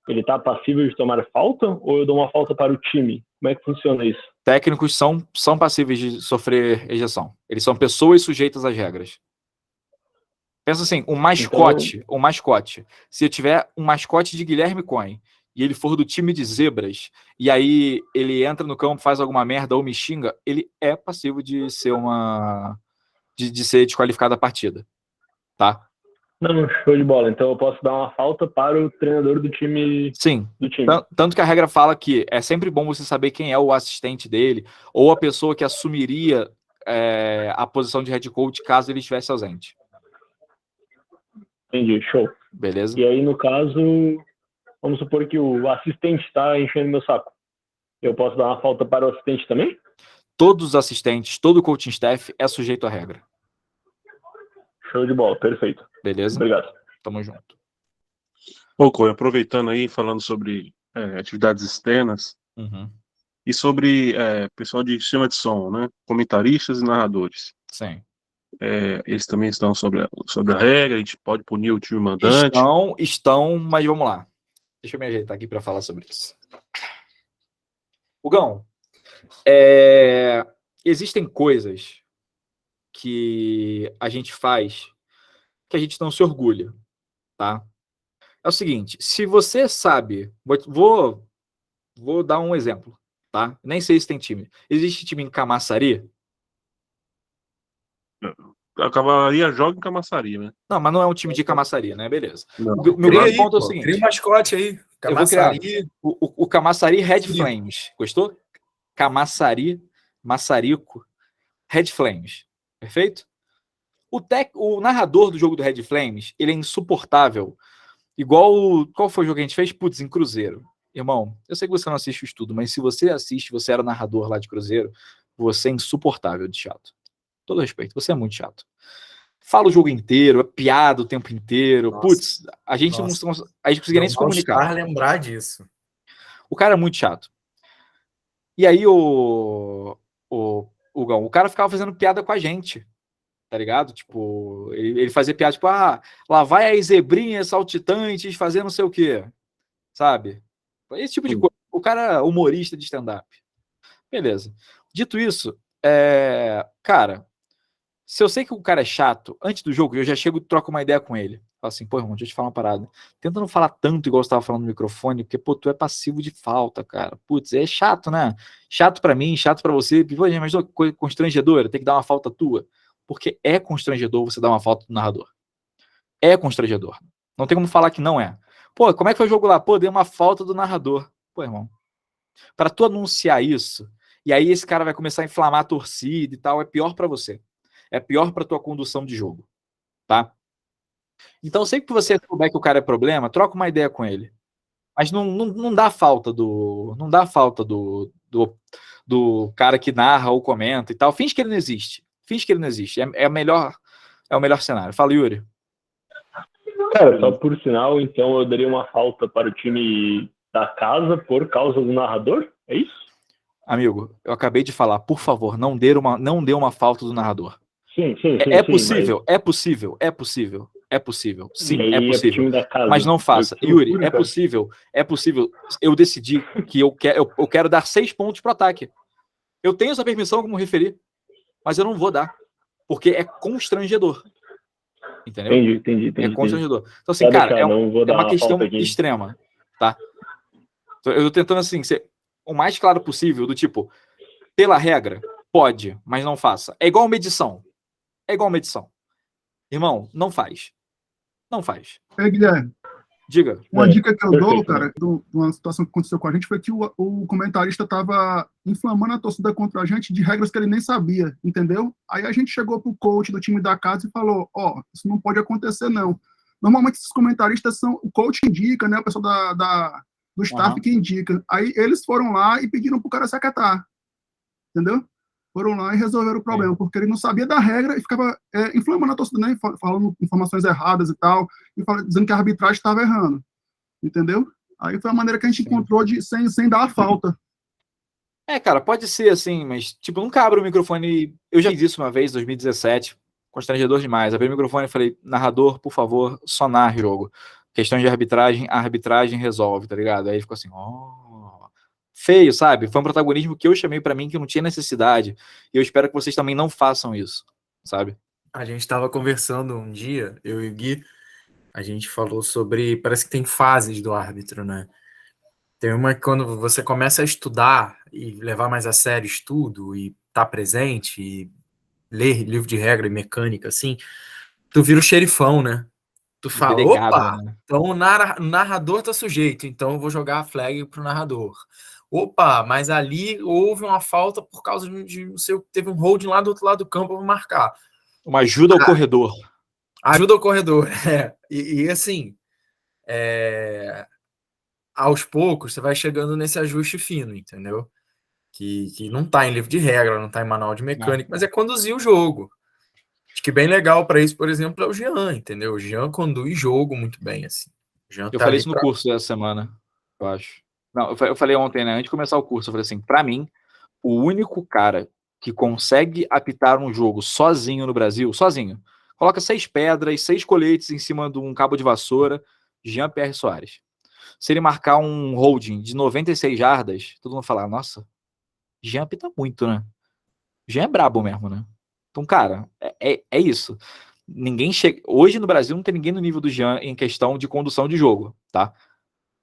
[SPEAKER 8] ele tá passível de tomar falta ou eu dou uma falta para o time? Como é que funciona isso?
[SPEAKER 1] Técnicos são passíveis de sofrer ejeção. Eles são pessoas sujeitas às regras. Pensa assim, o mascote. Se eu tiver um mascote de Guilherme Coen e ele for do time de zebras, e aí ele entra no campo, faz alguma merda ou me xinga, ele é passível de ser de ser desqualificado da partida. Tá?
[SPEAKER 8] Não, show de bola. Então eu posso dar uma falta para o treinador do time.
[SPEAKER 1] Sim.
[SPEAKER 8] Do time.
[SPEAKER 1] Tanto que a regra fala que é sempre bom você saber quem é o assistente dele ou a pessoa que assumiria a posição de head coach caso ele estivesse ausente.
[SPEAKER 8] Entendi, show.
[SPEAKER 1] Beleza.
[SPEAKER 8] E aí, no caso, vamos supor que o assistente está enchendo meu saco. Eu posso dar uma falta para o assistente também?
[SPEAKER 1] Todos os assistentes, todo o coaching staff é sujeito à regra.
[SPEAKER 8] Show de bola, perfeito.
[SPEAKER 1] Beleza?
[SPEAKER 8] Obrigado.
[SPEAKER 1] Tamo junto.
[SPEAKER 13] Ô, Coi, aproveitando aí, falando sobre atividades externas e sobre pessoal de sistema de som, né? Comentaristas e narradores.
[SPEAKER 1] Sim.
[SPEAKER 13] Eles também estão sobre a regra, a gente pode punir o time mandante.
[SPEAKER 1] Estão, mas vamos lá. Deixa eu me ajeitar aqui para falar sobre isso. Hugão, existem coisas que a gente faz que a gente não se orgulha, tá? É o seguinte, se você sabe... Vou dar um exemplo, tá? Nem sei se tem time. Existe time em Camaçari?
[SPEAKER 13] A Cavalaria joga em Camaçari, né?
[SPEAKER 1] Não, mas não é um time de Camaçari, né? Beleza.
[SPEAKER 2] Não.
[SPEAKER 1] O meu grande ponto é o seguinte.
[SPEAKER 2] Cria um mascote aí.
[SPEAKER 1] Camaçari. Eu vou criar o Camaçari Red Flames. Gostou? Camaçari, Maçarico, Red Flames. Perfeito? O narrador do jogo do Red Flames, ele é insuportável. Igual... Qual foi o jogo que a gente fez? Putz, em Cruzeiro. Irmão, eu sei que você não assiste o estudo, mas se você assiste, você era narrador lá de Cruzeiro, você é insuportável de chato. Todo respeito, você é muito chato. Fala o jogo inteiro, é piada o tempo inteiro.
[SPEAKER 2] Nossa.
[SPEAKER 1] Putz, a gente não conseguia nem se comunicar.
[SPEAKER 2] Lembrar disso.
[SPEAKER 1] O cara é muito chato. E aí o cara ficava fazendo piada com a gente, tá ligado? Tipo, ele fazia piada, tipo, lá vai as zebrinhas saltitantes fazer não sei o quê, sabe? Esse tipo de coisa. O cara é humorista de stand-up. Beleza. Dito isso, cara, se eu sei que o cara é chato, antes do jogo, eu já chego e troco uma ideia com ele. Falo assim, pô, irmão, deixa eu te falar uma parada. Tenta não falar tanto igual você tava falando no microfone, porque, pô, tu é passivo de falta, cara. Putz, é chato, né? Chato pra mim, chato pra você. Pô, mas coisa constrangedora, tem que dar uma falta tua. Porque é constrangedor você dar uma falta do narrador. É constrangedor. Não tem como falar que não é. Pô, como é que foi o jogo lá? Pô, dei uma falta do narrador. Pô, irmão, pra tu anunciar isso, e aí esse cara vai começar a inflamar a torcida e tal, é pior pra você. É pior pra tua condução de jogo, tá? Então, sempre que você souber que o cara é problema, troca uma ideia com ele. Mas não dá falta do cara que narra ou comenta e tal. Finge que ele não existe. Finge que ele não existe. É o melhor cenário. Fala, Yuri.
[SPEAKER 8] Cara, só por sinal, então eu daria uma falta para o time da casa por causa do narrador? É isso?
[SPEAKER 1] Amigo, eu acabei de falar, por favor, não dê uma falta do narrador.
[SPEAKER 8] Sim,
[SPEAKER 1] é possível, mas... é possível. Sim, é possível. Mas não faça. Yuri, é possível. Eu decidi que eu quero dar 6 pontos pro ataque. Eu tenho essa permissão como referir, mas eu não vou dar. Porque é constrangedor. Entendeu?
[SPEAKER 8] Entendi.
[SPEAKER 1] É constrangedor. Então, assim, cara, é uma questão extrema, tá? Eu tô tentando, assim, ser o mais claro possível, do tipo, pela regra, pode, mas não faça. É igual uma edição. Irmão, não faz.
[SPEAKER 7] Guilherme.
[SPEAKER 1] Diga.
[SPEAKER 7] Uma dica que eu dou, cara, de uma situação que aconteceu com a gente, foi que o comentarista estava inflamando a torcida contra a gente de regras que ele nem sabia, entendeu? Aí a gente chegou pro coach do time da casa e falou, isso não pode acontecer, não. Normalmente esses comentaristas são o coach que indica, né? O pessoal do staff que indica. Aí eles foram lá e pediram pro cara se acatar, entendeu? Foram lá e resolveram o problema, porque ele não sabia da regra e ficava inflamando a torcida, né? Falando informações erradas e tal, e dizendo que a arbitragem estava errando, entendeu? Aí foi a maneira que a gente encontrou sem dar a falta.
[SPEAKER 1] Cara, pode ser assim, mas, tipo, nunca abro o microfone. Eu já fiz isso uma vez, 2017, constrangedor demais. Abri o microfone e falei, narrador, por favor, só narre o jogo. Questão de arbitragem, a arbitragem resolve, tá ligado? Aí ficou assim, feio, sabe? Foi um protagonismo que eu chamei pra mim que não tinha necessidade. E eu espero que vocês também não façam isso, sabe?
[SPEAKER 2] A gente tava conversando um dia, eu e o Gui, a gente falou sobre, parece que tem fases do árbitro, né? Tem uma que quando você começa a estudar e levar mais a sério o estudo e tá presente e ler livro de regra e mecânica, assim, tu vira o xerifão, né? Tu fala,
[SPEAKER 1] delegado, né?
[SPEAKER 2] Então o narrador tá sujeito, então eu vou jogar a flag pro narrador. Mas ali houve uma falta por causa de não sei o que, teve um holding lá do outro lado do campo, eu vou marcar.
[SPEAKER 1] Uma ajuda ao corredor.
[SPEAKER 2] Ajuda ao corredor, E assim, aos poucos, você vai chegando nesse ajuste fino, entendeu? Que não tá em livro de regra, não tá em manual de mecânica, mas é conduzir o jogo. Acho que bem legal para isso, por exemplo, é o Jean, entendeu? O Jean conduz jogo muito bem, assim.
[SPEAKER 1] Eu falei isso no curso essa semana, eu acho. Não, eu falei ontem, né? Antes de começar o curso, eu falei assim, pra mim, o único cara que consegue apitar um jogo sozinho no Brasil, sozinho, coloca 6 pedras, 6 coletes em cima de um cabo de vassoura, Jean-Pierre Soares. Se ele marcar um holding de 96 jardas, todo mundo fala, nossa, Jean apita muito, né? Jean é brabo mesmo, né? Então, cara, é isso. Ninguém chega. Hoje no Brasil não tem ninguém no nível do Jean em questão de condução de jogo, tá?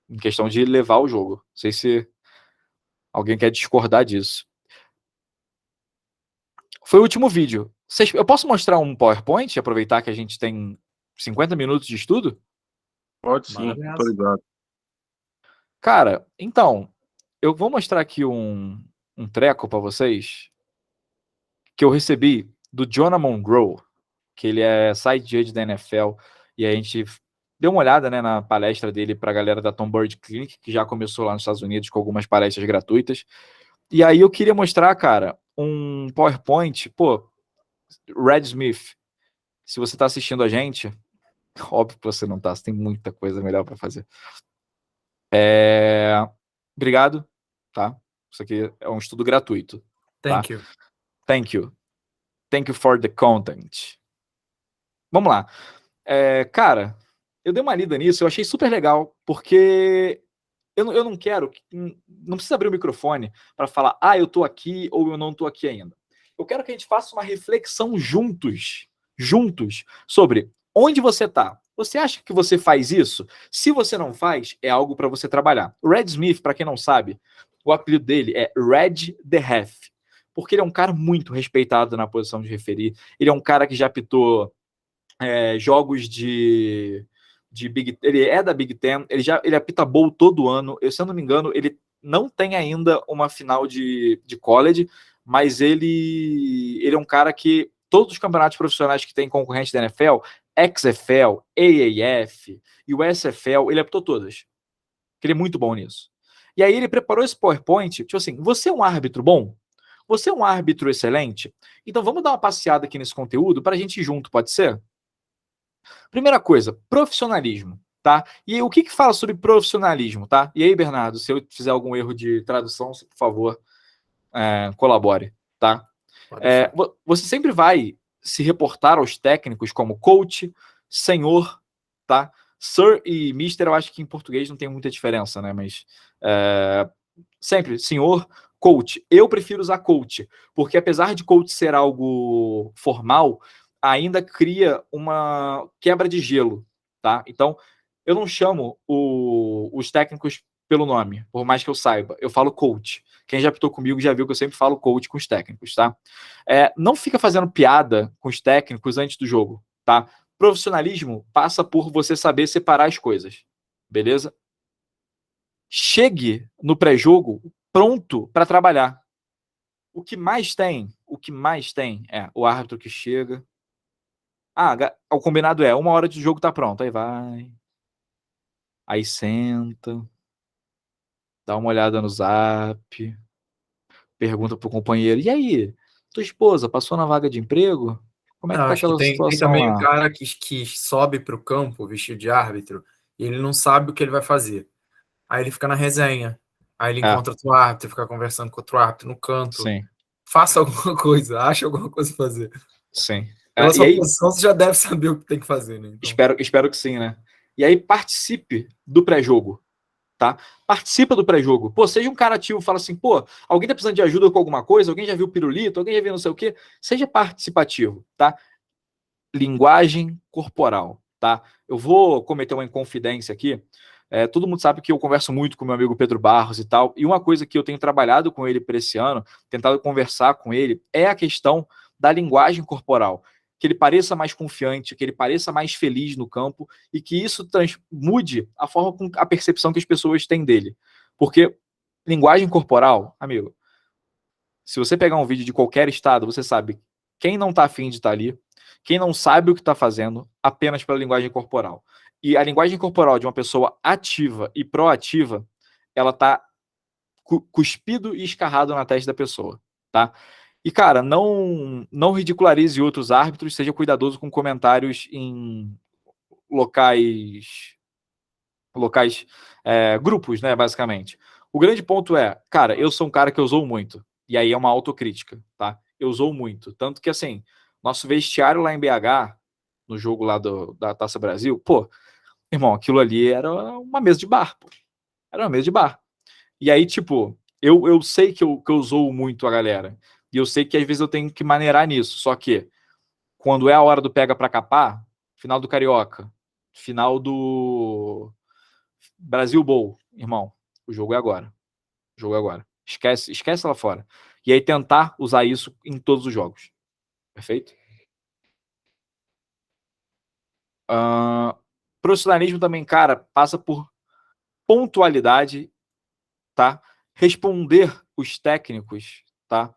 [SPEAKER 1] Em questão de levar o jogo. Não sei se alguém quer discordar disso. Foi o último vídeo. Eu posso mostrar um PowerPoint? Aproveitar que a gente tem 50 minutos de estudo?
[SPEAKER 13] Pode sim, tô ligado.
[SPEAKER 1] Cara, então, eu vou mostrar aqui um treco para vocês que eu recebi do Jonah Monroe, que ele é side judge da NFL, e a gente deu uma olhada, né, na palestra dele para a galera da Tom Bird Clinic, que já começou lá nos Estados Unidos com algumas palestras gratuitas. E aí eu queria mostrar, cara, um PowerPoint, pô, Red Smith, se você está assistindo a gente, óbvio que você não está, você tem muita coisa melhor para fazer. Obrigado, tá? Isso aqui é um estudo gratuito. Tá?
[SPEAKER 2] Thank you.
[SPEAKER 1] Thank you. Thank you for the content. Vamos lá. Cara, eu dei uma lida nisso, eu achei super legal, porque eu não quero, não precisa abrir o microfone para falar, eu tô aqui ou eu não tô aqui ainda. Eu quero que a gente faça uma reflexão juntos, sobre onde você tá. Você acha que você faz isso? Se você não faz, é algo para você trabalhar. O Red Smith, para quem não sabe, o apelido dele é Red the Ref, porque ele é um cara muito respeitado na posição de referir. Ele é um cara que já apitou jogos de ele é da Big Ten, ele apita bowl todo ano. Se eu não me engano, ele não tem ainda uma final de college, mas ele é um cara que todos os campeonatos profissionais que tem concorrente da NFL, XFL, AAF e o SFL, ele apitou todas. Ele é muito bom nisso. E aí ele preparou esse PowerPoint, tipo assim, você é um árbitro bom? Você é um árbitro excelente? Então vamos dar uma passeada aqui nesse conteúdo para a gente ir junto, pode ser? Primeira coisa, profissionalismo, tá? E aí, o que fala sobre profissionalismo, tá? E aí, Bernardo, se eu fizer algum erro de tradução, por favor, colabore, tá? Você sempre vai se reportar aos técnicos como coach, senhor, tá? Sir e mister, eu acho que em português não tem muita diferença, né? Mas sempre, senhor, coach. Eu prefiro usar coach, porque apesar de coach ser algo formal, ainda cria uma quebra de gelo, tá? Então, eu não chamo os técnicos pelo nome, por mais que eu saiba. Eu falo coach. Quem já apitou comigo já viu que eu sempre falo coach com os técnicos, tá? Não fica fazendo piada com os técnicos antes do jogo, tá? Profissionalismo passa por você saber separar as coisas, beleza? Chegue no pré-jogo pronto para trabalhar. O que mais tem é o árbitro que chega. O combinado é 1 hora de jogo tá pronto. Aí vai. Aí senta. Dá uma olhada no zap. Pergunta pro companheiro. E aí? Tua esposa passou na vaga de emprego? Como é que tá aquela situação
[SPEAKER 2] tem também
[SPEAKER 1] lá?
[SPEAKER 2] um cara que sobe pro campo vestido de árbitro e ele não sabe o que ele vai fazer. Aí ele fica na resenha. Aí ele encontra outro árbitro, fica conversando com outro árbitro no canto.
[SPEAKER 1] Sim.
[SPEAKER 2] Faça alguma coisa, acha alguma coisa a fazer.
[SPEAKER 1] Sim.
[SPEAKER 2] Pela sua posição, você já deve saber o que tem que fazer, né? Então...
[SPEAKER 1] Espero que sim, né? E aí participe do pré-jogo, tá? Participa do pré-jogo. Pô, seja um cara ativo, fala assim, pô, alguém tá precisando de ajuda com alguma coisa? Alguém já viu pirulito? Alguém já viu não sei o quê? Seja participativo, tá? Linguagem corporal, tá? Eu vou cometer uma inconfidência aqui. Todo mundo sabe que eu converso muito com meu amigo Pedro Barros e tal, e uma coisa que eu tenho trabalhado com ele para esse ano, tentado conversar com ele, é a questão da linguagem corporal. Que ele pareça mais confiante, que ele pareça mais feliz no campo e que isso mude a forma, a percepção que as pessoas têm dele. Porque linguagem corporal, amigo, se você pegar um vídeo de qualquer estado, você sabe quem não tá afim de estar ali, quem não sabe o que está fazendo, apenas pela linguagem corporal. E a linguagem corporal de uma pessoa ativa e proativa, ela tá cuspido e escarrado na testa da pessoa, tá? E, cara, não ridicularize outros árbitros, seja cuidadoso com comentários em locais, grupos, né, basicamente. O grande ponto é, cara, eu sou um cara que eu zoo muito, e aí é uma autocrítica, tá? Eu zoo muito, tanto que, assim, nosso vestiário lá em BH, no jogo lá da Taça Brasil, pô, irmão, aquilo ali era uma mesa de bar, pô. Era uma mesa de bar. E aí, tipo, eu sei que eu zoo muito a galera, e eu sei que às vezes eu tenho que maneirar nisso, só que quando é a hora do pega pra capar, final do Carioca, final do Brasil Bowl, irmão, o jogo é agora. O jogo é agora. Esquece lá fora. E aí tentar usar isso em todos os jogos. Perfeito? Profissionalismo também, cara, passa por pontualidade, tá? Responder os técnicos, tá?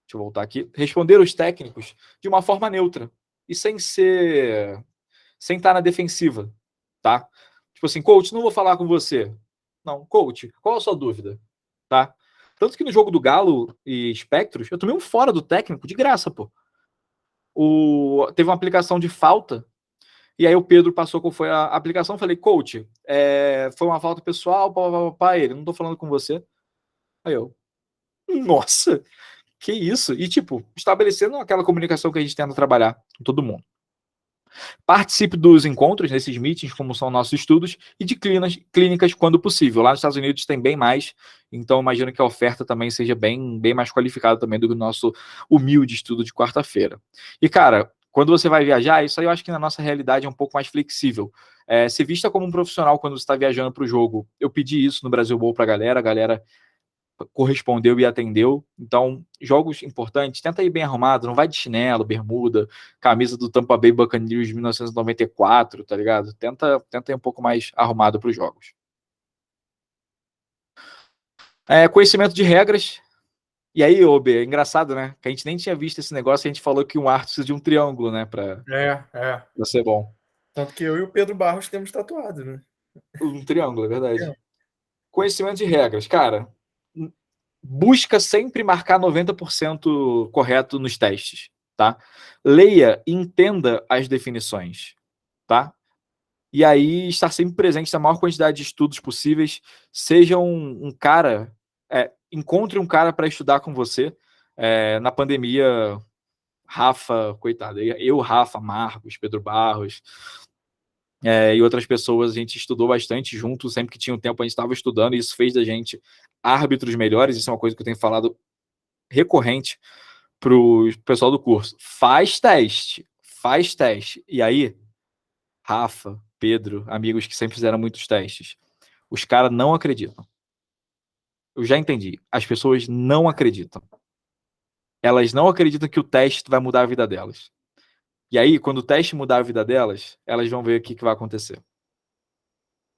[SPEAKER 1] Deixa eu voltar aqui. Responder os técnicos de uma forma neutra e sem estar na defensiva, tá? Tipo assim, coach, não vou falar com você. Não, coach, qual a sua dúvida? Tá? Tanto que no jogo do Galo e Spectros, eu tomei um fora do técnico de graça, pô. Teve uma aplicação de falta, e aí o Pedro passou qual foi a aplicação, falei, coach, foi uma falta pessoal, ele, não tô falando com você. Aí eu, nossa, que isso? E tipo, estabelecendo aquela comunicação que a gente tenta trabalhar com todo mundo. Participe dos encontros, nesses meetings, como são nossos estudos, e de clínicas quando possível. Lá nos Estados Unidos tem bem mais, então imagino que a oferta também seja bem mais qualificada também do que o nosso humilde estudo de quarta-feira. E, cara, quando você vai viajar, isso aí eu acho que na nossa realidade é um pouco mais flexível. Se vista como um profissional quando você está viajando para o jogo. Eu pedi isso no Brasil Bowl para a galera correspondeu e atendeu. Então, jogos importantes, tenta ir bem arrumado, não vai de chinelo, bermuda, camisa do Tampa Bay Buccaneers de 1994, tá ligado? Tenta ir um pouco mais arrumado para os jogos. Conhecimento de regras. E aí, Obe, é engraçado, né? Que a gente nem tinha visto esse negócio, a gente falou que um arte precisa de um triângulo, né? Pra ser bom.
[SPEAKER 2] Tanto que eu e o Pedro Barros temos tatuado, né?
[SPEAKER 1] Um triângulo, é verdade. Conhecimento de regras, cara. Busca sempre marcar 90% correto nos testes, tá? Leia e entenda as definições, tá? E aí estar sempre presente na maior quantidade de estudos possíveis. Seja um cara, encontre um cara para estudar com você. Na pandemia, Rafa, coitado, Rafa, Marcos, Pedro Barros, e outras pessoas, a gente estudou bastante junto, sempre que tinha um tempo a gente estava estudando, e isso fez da gente árbitros melhores. Isso é uma coisa que eu tenho falado recorrente para o pessoal do curso. Faz teste. E aí, Rafa, Pedro, amigos que sempre fizeram muitos testes, os caras não acreditam. Eu já entendi. As pessoas não acreditam. Elas não acreditam que o teste vai mudar a vida delas. E aí, quando o teste mudar a vida delas, elas vão ver o que vai acontecer.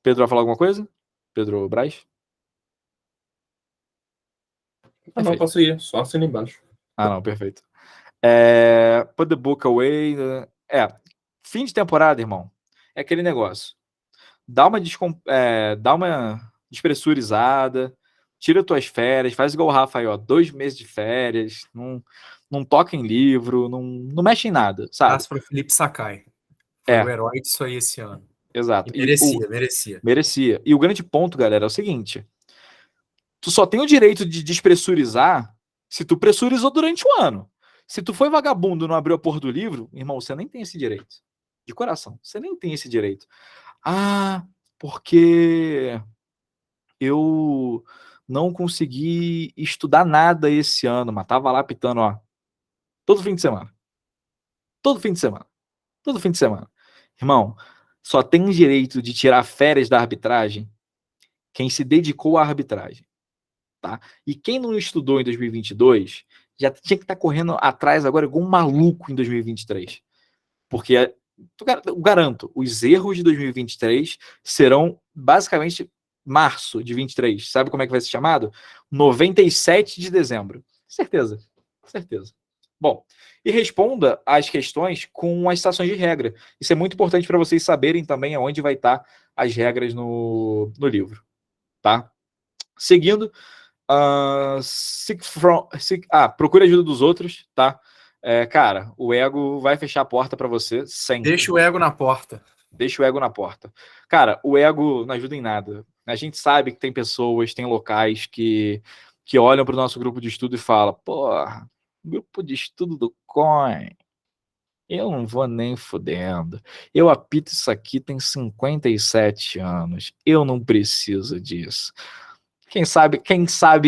[SPEAKER 1] Pedro vai falar alguma coisa? Pedro Braz?
[SPEAKER 10] Não, posso ir. Só assina embaixo.
[SPEAKER 1] Não, perfeito. Put the book away. Fim de temporada, irmão. É aquele negócio. Dá uma despressurizada, tira tuas férias, faz igual o Rafa aí, ó, 2 meses de férias, não toca em livro, não mexe em nada, sabe?
[SPEAKER 2] Abraço para o Felipe Sakai. Foi o herói disso aí esse ano.
[SPEAKER 1] Exato.
[SPEAKER 2] E merecia.
[SPEAKER 1] Merecia. E o grande ponto, galera, é o seguinte: tu só tem o direito de despressurizar se tu pressurizou durante o ano. Se tu foi vagabundo e não abriu a porra do livro, irmão, você nem tem esse direito. De coração, você nem tem esse direito. Porque eu não consegui estudar nada esse ano, mas tava lá pitando, ó, todo fim de semana. Irmão, só tem direito de tirar férias da arbitragem quem se dedicou à arbitragem, tá? E quem não estudou em 2022 já tinha que estar correndo atrás agora igual um maluco em 2023. Porque, eu garanto, os erros de 2023 serão basicamente março de 23. Sabe como é que vai ser chamado? 97 de dezembro. Certeza. Bom, e responda às questões com as citações de regra. Isso é muito importante para vocês saberem também aonde vai estar as regras no livro, tá? Seguindo, Procure ajuda dos outros, tá? Cara, o ego vai fechar a porta pra você sempre.
[SPEAKER 2] Deixa o ego na porta.
[SPEAKER 1] Deixa o ego na porta. Cara, o ego não ajuda em nada. A gente sabe que tem pessoas, tem locais que olham pro nosso grupo de estudo e falam, porra, grupo de estudo do Coin, eu não vou nem fudendo. Eu apito isso aqui tem 57 anos. Eu não preciso disso. Quem sabe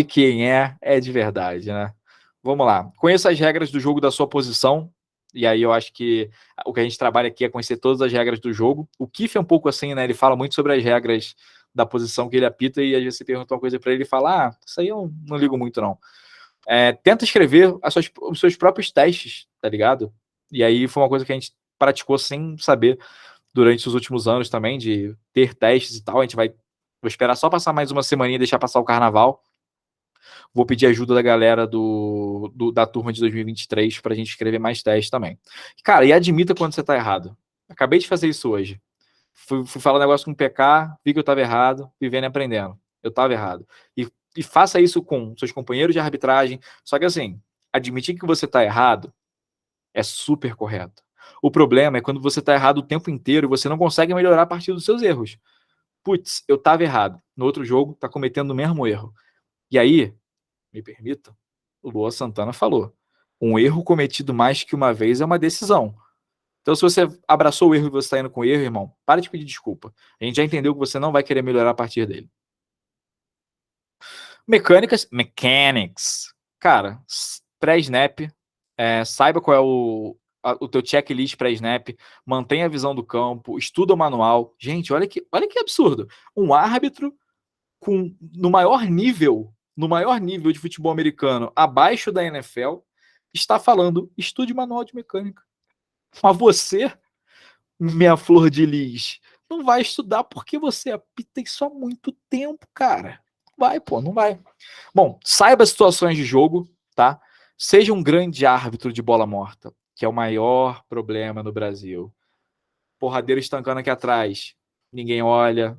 [SPEAKER 1] quem é de verdade, né? Vamos lá. Conheça as regras do jogo da sua posição. E aí eu acho que o que a gente trabalha aqui é conhecer todas as regras do jogo. O Kiff é um pouco assim, né? Ele fala muito sobre as regras da posição que ele apita e às vezes você pergunta uma coisa para ele e fala, isso aí eu não ligo muito não. Tenta escrever os seus próprios testes, tá ligado? E aí foi uma coisa que a gente praticou sem saber durante os últimos anos também, de ter testes e tal. A gente vou esperar só passar mais uma semaninha e deixar passar o carnaval. Vou pedir ajuda da galera da turma de 2023 pra gente escrever mais testes também. Cara, e admita quando você tá errado. Acabei de fazer isso hoje. Fui falar um negócio com o PK, vi que eu tava errado, vivendo e aprendendo. Eu tava errado. E faça isso com seus companheiros de arbitragem. Só que assim, admitir que você tá errado é super correto. O problema é quando você tá errado o tempo inteiro e você não consegue melhorar a partir dos seus erros. Putz, eu tava errado. No outro jogo, tá cometendo o mesmo erro. E aí, me permita, o Luan Santana falou, um erro cometido mais que uma vez é uma decisão. Então, se você abraçou o erro e você está indo com o erro, irmão, para de pedir desculpa. A gente já entendeu que você não vai querer melhorar a partir dele. Mechanics. Cara, pré-snap, saiba qual é o teu checklist pré-snap, mantenha a visão do campo, estuda o manual. Gente, olha que absurdo. Um árbitro no maior nível de futebol americano, abaixo da NFL, está falando, estude manual de mecânica. Mas você, minha flor de lis, não vai estudar porque você apita isso há muito tempo, cara. Não vai. Bom, saiba as situações de jogo, tá? Seja um grande árbitro de bola morta, que é o maior problema no Brasil. Porradeiro estancando aqui atrás, ninguém olha.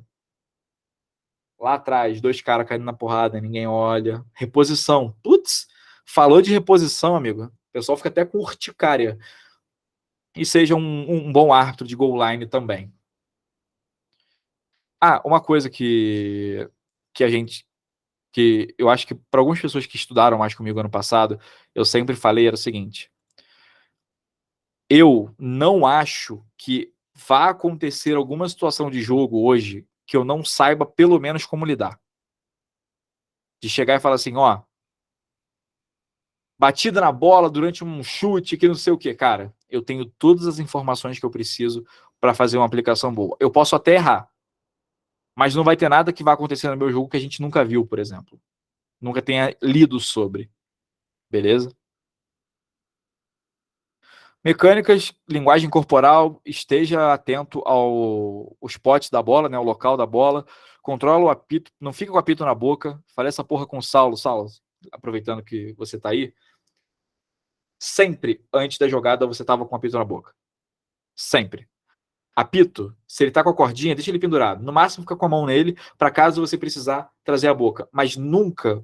[SPEAKER 1] Lá atrás, 2 caras caindo na porrada, ninguém olha. Reposição. Putz, falou de reposição, amigo. O pessoal fica até com urticária. E seja um bom árbitro de goal line também. Uma coisa que eu acho que para algumas pessoas que estudaram mais comigo ano passado, eu sempre falei era o seguinte. Eu não acho que vá acontecer alguma situação de jogo hoje que eu não saiba pelo menos como lidar. De chegar e falar assim, batida na bola durante um chute que não sei o que, cara. Eu tenho todas as informações que eu preciso para fazer uma aplicação boa. Eu posso até errar, mas não vai ter nada que vai acontecer no meu jogo que a gente nunca viu, por exemplo. Nunca tenha lido sobre. Beleza? Mecânicas, linguagem corporal, esteja atento ao spot da bola, né, o local da bola, controla o apito, não fica com o apito na boca. Falei essa porra com o Saulo, aproveitando que você tá aí, sempre antes da jogada você tava com o apito na boca. Sempre. Apito, se ele tá com a cordinha, deixa ele pendurado. No máximo fica com a mão nele, para caso você precisar trazer a boca. Mas nunca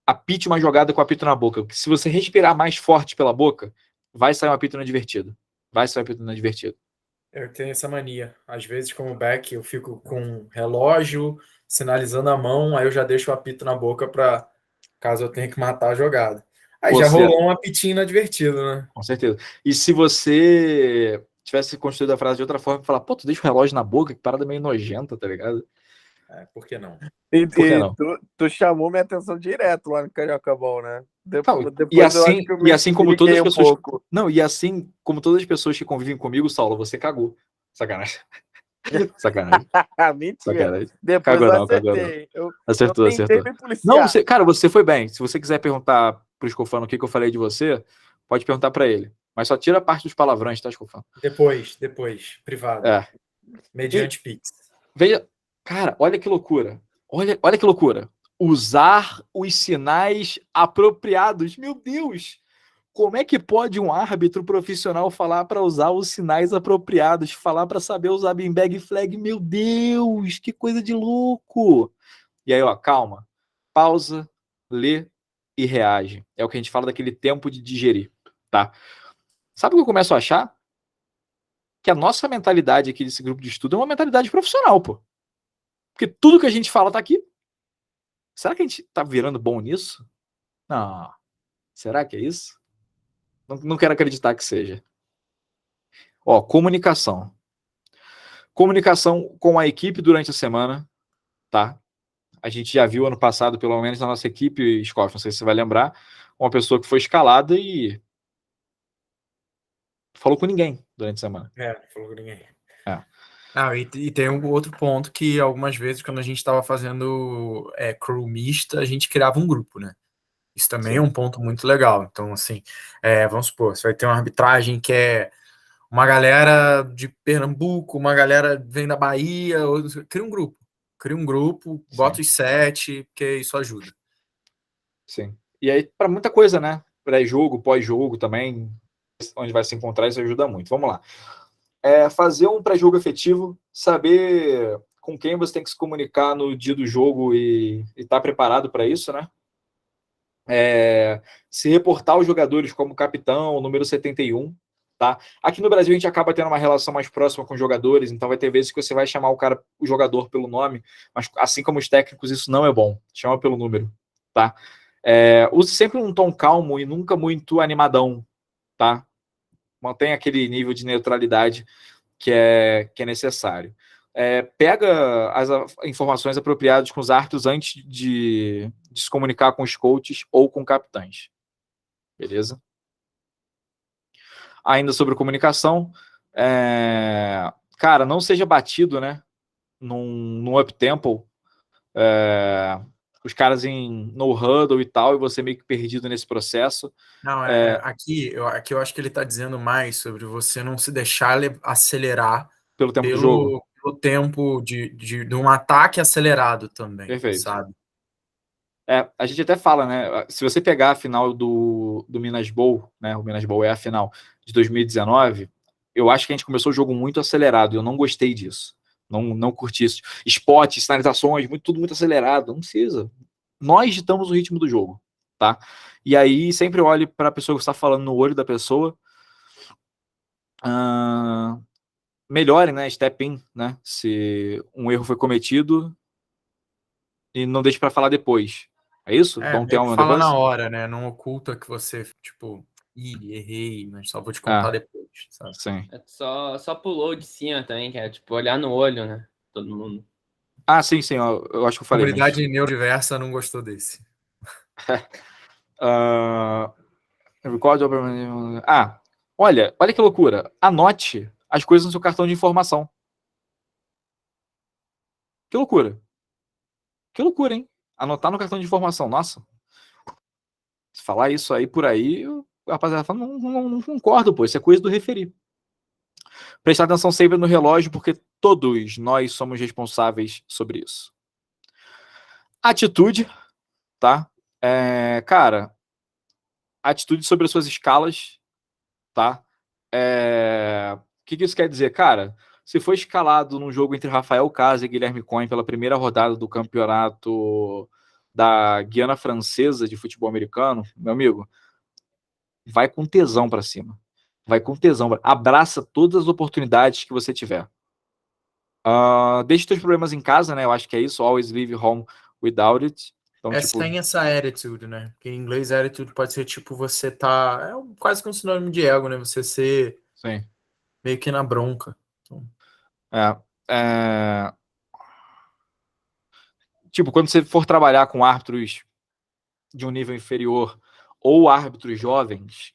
[SPEAKER 1] apite uma jogada com o apito na boca. Porque se você respirar mais forte pela boca, vai sair um apito inadvertido.
[SPEAKER 2] Eu tenho essa mania. Às vezes, como back, eu fico com relógio, sinalizando a mão, aí eu já deixo o apito na boca para caso eu tenha que matar a jogada. Aí já rolou um apitinho inadvertido, né?
[SPEAKER 1] Com certeza. E se você tivesse construído a frase de outra forma, falar, tu deixa o relógio na boca, que parada meio nojenta, tá ligado?
[SPEAKER 2] Por que não?
[SPEAKER 6] Por que não? Tu chamou minha atenção direto lá no Carioca Ball, né?
[SPEAKER 1] E assim como todas as pessoas. Não, e assim como todas as pessoas que convivem comigo, Saulo, você cagou. Sacanagem.
[SPEAKER 6] Mentira.
[SPEAKER 1] Sacanagem.
[SPEAKER 6] Depois
[SPEAKER 1] cagou,
[SPEAKER 6] eu
[SPEAKER 1] não,
[SPEAKER 6] acertei.
[SPEAKER 1] Acertou. Não, você foi bem. Se você quiser perguntar pro Escofano o que eu falei de você, pode perguntar para ele. Mas só tira a parte dos palavrões, tá, Escofano?
[SPEAKER 2] Depois, privado. Mediante Pix.
[SPEAKER 1] Veja, cara, olha que loucura. Olha que loucura. Usar os sinais apropriados. Meu Deus! Como é que pode um árbitro profissional falar para usar os sinais apropriados? Falar para saber usar beanbag flag? Meu Deus! Que coisa de louco! E aí, calma. Pausa. lê e reage. É o que a gente fala daquele tempo de digerir, tá? Sabe o que eu começo a achar? Que a nossa mentalidade aqui desse grupo de estudo é uma mentalidade profissional, pô. Porque tudo que a gente fala tá aqui. Será que a gente tá virando bom nisso? Não. Será que é isso? Não quero acreditar que seja. Ó, comunicação. Comunicação com a equipe durante a semana, tá? A gente já viu ano passado, pelo menos na nossa equipe, Scott, não sei se você vai lembrar, uma pessoa que foi escalada e falou com ninguém durante a semana.
[SPEAKER 2] Falou com ninguém.
[SPEAKER 1] E
[SPEAKER 2] tem um outro ponto que algumas vezes, quando a gente estava fazendo crew mista, a gente criava um grupo, né? Isso também é um ponto muito legal. Então, assim, vamos supor, você vai ter uma arbitragem que é uma galera de Pernambuco, uma galera vem da Bahia, cria um grupo, bota os 7, porque isso ajuda.
[SPEAKER 1] Sim. E aí, para muita coisa, né? Pré-jogo, pós-jogo também, onde vai se encontrar, isso ajuda muito. Vamos lá. Fazer um pré-jogo efetivo, saber com quem você tem que se comunicar no dia do jogo e estar preparado para isso, né? Se reportar os jogadores como capitão, número 71, tá? Aqui no Brasil a gente acaba tendo uma relação mais próxima com os jogadores, então vai ter vezes que você vai chamar o jogador pelo nome, mas assim como os técnicos, isso não é bom. Chama pelo número, tá? Use sempre um tom calmo e nunca muito animadão, tá? Mantenha aquele nível de neutralidade que é necessário. Pega as informações apropriadas com os árbitros antes de se comunicar com os coaches ou com capitães. Beleza? Ainda sobre comunicação, cara, não seja batido, né? Num up-tempo, os caras no huddle e tal, e você meio que perdido nesse processo.
[SPEAKER 2] Não, aqui eu acho que ele está dizendo mais sobre você não se deixar acelerar
[SPEAKER 1] pelo tempo do jogo.
[SPEAKER 2] Pelo tempo de um ataque acelerado também.
[SPEAKER 1] Perfeito.
[SPEAKER 2] Sabe?
[SPEAKER 1] A gente até fala, né? Se você pegar a final do Minas Bowl, né? O Minas Bowl é a final de 2019, eu acho que a gente começou o jogo muito acelerado. Eu não gostei disso. Não curti isso. Spots, sinalizações, tudo muito acelerado. Não precisa. Nós ditamos o ritmo do jogo, tá? E aí sempre olhe para a pessoa que está falando no olho da pessoa. Melhore, né? Step in, né? Se um erro foi cometido e não deixe para falar depois. É isso?
[SPEAKER 2] Fala na hora, né? Não oculta que você, tipo, errei, mas só vou te contar depois, sabe?
[SPEAKER 1] Sim.
[SPEAKER 3] Só pulou de cima também, que é tipo olhar no olho, né? Todo mundo.
[SPEAKER 1] Sim, eu acho que eu falei.
[SPEAKER 2] A comunidade neurodiversa não gostou desse.
[SPEAKER 1] Olha que loucura. Anote as coisas no seu cartão de informação. Que loucura. Que loucura, hein? Anotar no cartão de informação. Nossa. Se falar isso aí por aí, o rapaziada fala, não concordo, pô. Isso é coisa do referir. Prestar atenção sempre no relógio, porque todos nós somos responsáveis sobre isso. Atitude, tá? Cara, atitude sobre as suas escalas, tá? O que isso quer dizer? Cara, se foi escalado num jogo entre Rafael Casa e Guilherme Cohen pela primeira rodada do campeonato da Guiana Francesa de futebol americano, meu amigo, vai com tesão para cima. Vai com tesão. Abraça todas as oportunidades que você tiver. Deixe seus problemas em casa, né? Eu acho que é isso. Always leave home without it. Então,
[SPEAKER 2] tem essa attitude, né? Porque em inglês attitude pode ser tipo você tá... quase que um sinônimo de ego, né? Você ser meio que na bronca. Então...
[SPEAKER 1] Tipo, quando você for trabalhar com árbitros de um nível inferior ou árbitros jovens,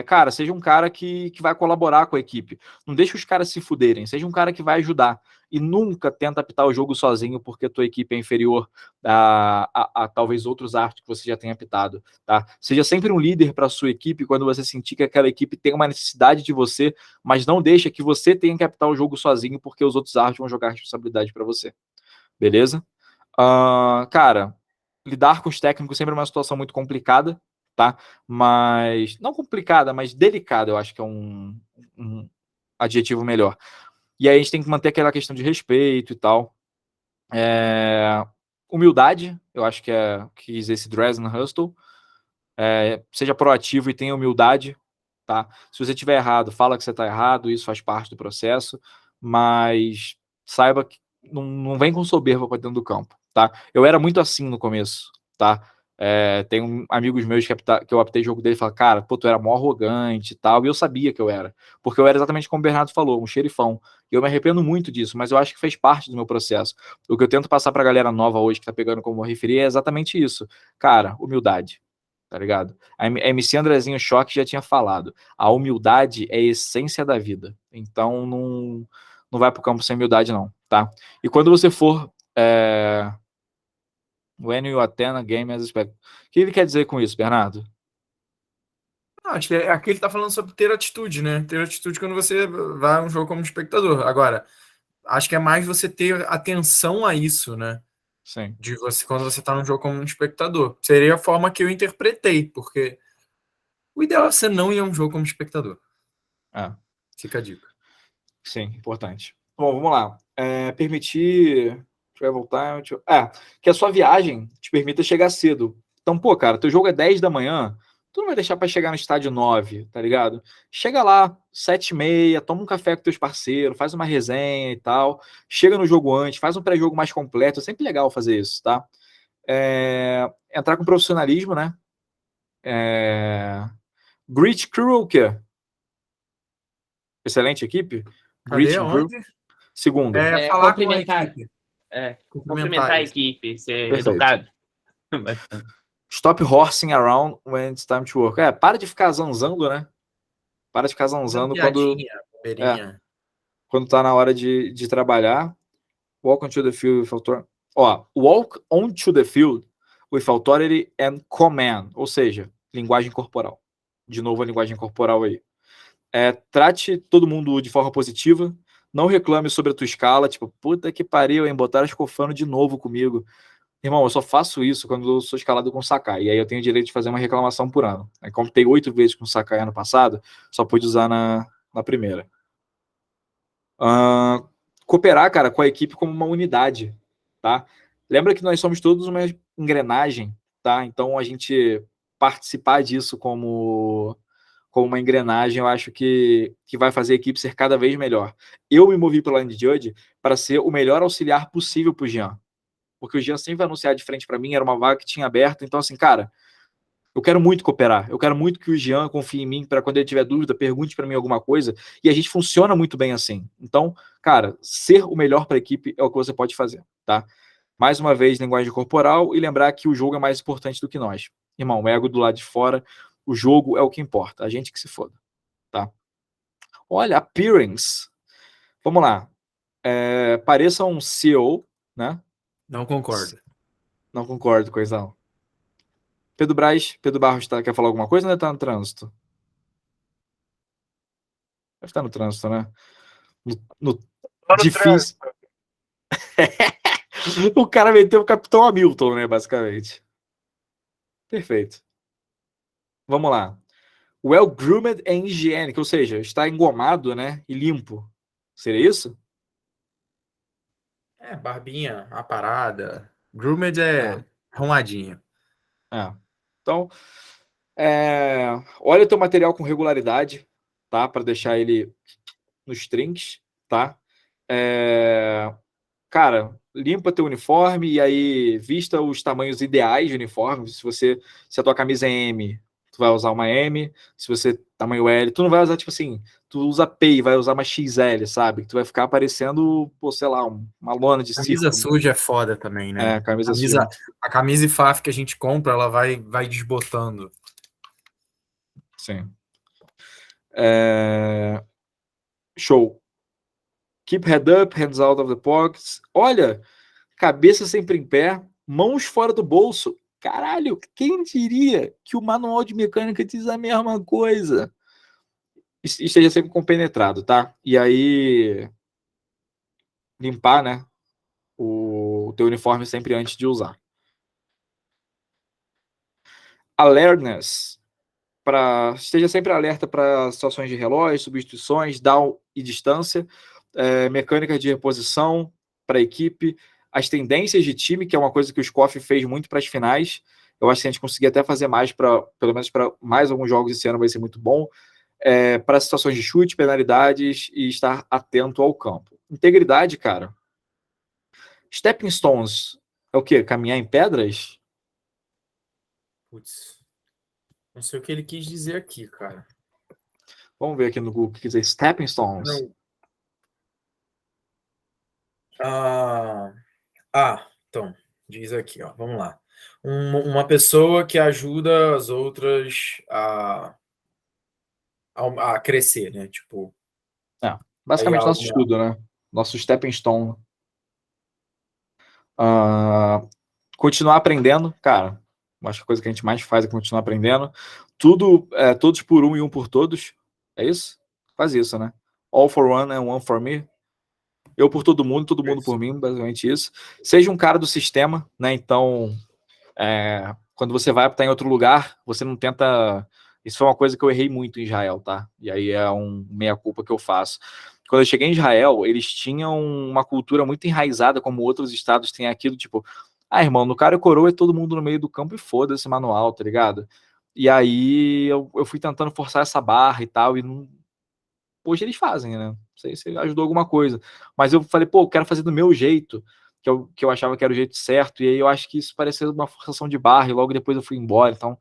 [SPEAKER 1] cara, seja um cara que vai colaborar com a equipe. Não deixe os caras se fuderem, seja um cara que vai ajudar. E nunca tenta apitar o jogo sozinho porque a tua equipe é inferior a talvez outros árbitros que você já tenha apitado, tá? Seja sempre um líder para a sua equipe quando você sentir que aquela equipe tem uma necessidade de você, mas não deixa que você tenha que apitar o jogo sozinho porque os outros árbitros vão jogar a responsabilidade para você. Beleza? Cara, lidar com os técnicos sempre é uma situação muito complicada, tá? Mas, não complicada, mas delicada, eu acho que é um adjetivo melhor. E aí a gente tem que manter aquela questão de respeito e tal. humildade, eu acho que quis dizer esse Dresden Hustle. Seja proativo e tenha humildade, tá? Se você estiver errado, fala que você está errado, isso faz parte do processo, mas saiba que não vem com soberba para dentro do campo, tá? Eu era muito assim no começo, tá? Tem amigos meus que eu apitei jogo dele e falaram, cara, pô, tu era mó arrogante e tal, e eu sabia que eu era, porque eu era exatamente como o Bernardo falou, um xerifão, e eu me arrependo muito disso, mas eu acho que fez parte do meu processo. O que eu tento passar pra galera nova hoje, que tá pegando como referir, é exatamente isso. Cara, humildade, tá ligado? A MC Andrezinho Choque já tinha falado, a humildade é a essência da vida, então não vai pro campo sem humildade não, tá? E quando você for... When you attend a game as expected. O que ele quer dizer com isso, Bernardo?
[SPEAKER 2] Acho que aqui ele tá falando sobre ter atitude, né? Ter atitude quando você vai a um jogo como espectador. Agora, acho que é mais você ter atenção a isso, né?
[SPEAKER 1] Sim.
[SPEAKER 2] De você, quando você tá num jogo como um espectador. Seria a forma que eu interpretei, porque o ideal é você não ir a um jogo como espectador. Fica a dica.
[SPEAKER 1] Sim, importante. Bom, vamos lá. Permitir... Travel time... que a sua viagem te permita chegar cedo. Então, pô, cara, teu jogo é 10 da manhã, tu não vai deixar para chegar no estádio 9, tá ligado? Chega lá, 7h30, toma um café com teus parceiros, faz uma resenha e tal, chega no jogo antes, faz um pré-jogo mais completo, é sempre legal fazer isso, tá? Entrar com profissionalismo, né? Great Crew, o quê? Excelente equipe.
[SPEAKER 2] Great Crew.
[SPEAKER 1] Segunda.
[SPEAKER 2] Falar com a equipe.
[SPEAKER 3] Cumprimentar a equipe, ser educado.
[SPEAKER 1] Stop horsing around when it's time to work. Para de ficar zanzando, né? Para de ficar zanzando quando tá na hora de trabalhar. Walk onto the field with authority. Walk onto the field with authority and command. Ou seja, linguagem corporal. De novo a linguagem corporal aí. Trate todo mundo de forma positiva. Não reclame sobre a tua escala. Tipo, puta que pariu, hein? Botaram escofano de novo comigo. Irmão, eu só faço isso quando eu sou escalado com Sakai. E aí eu tenho o direito de fazer uma reclamação por ano. Aí, como tem 8 vezes com Sakai ano passado, só pude usar na primeira. Cooperar, cara, com a equipe como uma unidade, tá? Lembra que nós somos todos uma engrenagem, tá? Então, a gente participar disso como uma engrenagem, eu acho que vai fazer a equipe ser cada vez melhor. Eu me movi pela Line Judge para ser o melhor auxiliar possível pro Jean. Porque o Jean sempre vai anunciar de frente para mim, era uma vaga que tinha aberto, então assim, cara, eu quero muito cooperar, eu quero muito que o Jean confie em mim para quando ele tiver dúvida, pergunte para mim alguma coisa, e a gente funciona muito bem assim. Então, cara, ser o melhor para a equipe é o que você pode fazer, tá? Mais uma vez, linguagem corporal e lembrar que o jogo é mais importante do que nós. Irmão, o ego do lado de fora, o jogo é o que importa, a gente que se foda, tá? Olha, appearance. Vamos lá. Pareça um CEO, né?
[SPEAKER 2] Não concordo.
[SPEAKER 1] Não concordo, coisão. Pedro Barros quer falar alguma coisa ou ainda tá no trânsito? Deve estar no trânsito, né? Difícil. O cara meteu o Capitão Hamilton, né? Basicamente. Perfeito. Vamos lá. Well-groomed and hygienic, ou seja, está engomado, né? E limpo. Seria isso?
[SPEAKER 2] Barbinha, aparada. Groomed arrumadinho.
[SPEAKER 1] Então, olha o teu material com regularidade, tá? Para deixar ele nos trinks, tá? Cara, limpa teu uniforme e aí vista os tamanhos ideais de uniforme. Se a tua camisa é M, tu vai usar uma M. Se você tamanho L, tu não vai usar, tipo assim, tu usa P e vai usar uma XL, sabe? Tu vai ficar parecendo, pô, sei lá, uma lona de circo.
[SPEAKER 2] Camisa suja é foda também, né?
[SPEAKER 1] Camisa suja.
[SPEAKER 2] A camisa e FAF que a gente compra, ela vai desbotando.
[SPEAKER 1] Sim. Show. Keep head up, hands out of the pockets. Olha, cabeça sempre em pé, mãos fora do bolso. Caralho, quem diria que o manual de mecânica diz a mesma coisa? Esteja sempre compenetrado, tá? E aí, limpar, né? O teu uniforme sempre antes de usar. Alertness. Esteja sempre alerta para situações de relógio, substituições, down e distância. Mecânica de reposição para a equipe. as tendências de time, que é uma coisa que o Scoff fez muito para as finais. Eu acho que se a gente conseguir até fazer mais, pelo menos para mais alguns jogos esse ano, vai ser muito bom. Para situações de chute, penalidades e estar atento ao campo. Integridade, cara. Stepping stones é o quê? Caminhar em pedras?
[SPEAKER 2] Putz. Não sei o que ele quis dizer aqui, cara.
[SPEAKER 1] Vamos ver aqui no Google o que quer dizer stepping stones.
[SPEAKER 2] Não. Então, diz aqui, ó. Vamos lá. Uma pessoa que ajuda as outras a crescer, né? Tipo.
[SPEAKER 1] Basicamente nosso estudo, né? Nosso stepping stone. Continuar aprendendo, cara. Acho que a coisa que a gente mais faz é continuar aprendendo. Tudo, todos por um e um por todos. É isso? Faz isso, né? All for one and one for me. Eu por todo mundo por mim, basicamente isso. Seja um cara do sistema, né? Então, quando você vai estar em outro lugar, você não tenta... Isso foi uma coisa que eu errei muito em Israel, tá? E aí é meia-culpa que eu faço. Quando eu cheguei em Israel, eles tinham uma cultura muito enraizada, como outros estados têm aquilo, tipo... irmão, no cara e coroa é todo mundo no meio do campo e foda-se manual, tá ligado? E aí eu fui tentando forçar essa barra e tal, e não... Hoje eles fazem, né? Não sei se ajudou alguma coisa. Mas eu falei, eu quero fazer do meu jeito, que eu achava que era o jeito certo, e aí eu acho que isso parecia uma forçação de barra, e logo depois eu fui embora. Então,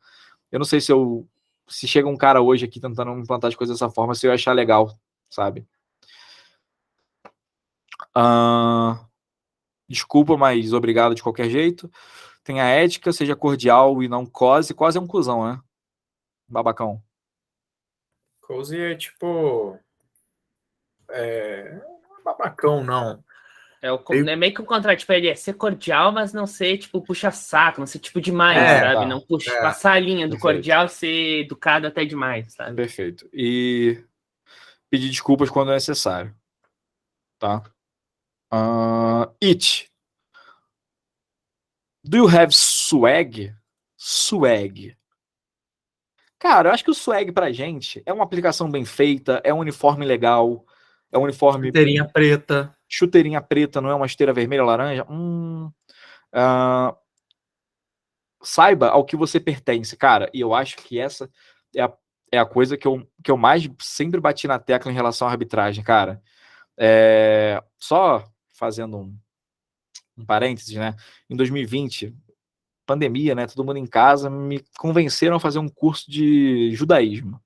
[SPEAKER 1] eu não sei se chega um cara hoje aqui tentando implantar as coisas dessa forma, se eu achar legal, sabe? Desculpa, mas obrigado de qualquer jeito. Tenha ética, seja cordial e não cose. Cose é um cuzão, né? Babacão.
[SPEAKER 2] Cose é tipo... babacão, não.
[SPEAKER 3] É meio que o contrário, tipo, ele é ser cordial, mas não ser, tipo, puxa-saco, não ser, tipo, demais, sabe? Não passar a linha do cordial e ser educado até demais, sabe?
[SPEAKER 1] Perfeito. E pedir desculpas quando é necessário. Tá? It. Do you have swag? Swag. Cara, eu acho que o swag pra gente é uma aplicação bem feita, é um uniforme legal, é um uniforme...
[SPEAKER 2] Chuteirinha preta.
[SPEAKER 1] Chuteirinha preta, não é uma esteira vermelha ou laranja? Saiba ao que você pertence, cara. E eu acho que essa é a coisa que eu mais sempre bati na tecla em relação à arbitragem, cara. Só fazendo um parênteses, né? Em 2020, pandemia, né? Todo mundo em casa, me convenceram a fazer um curso de judaísmo.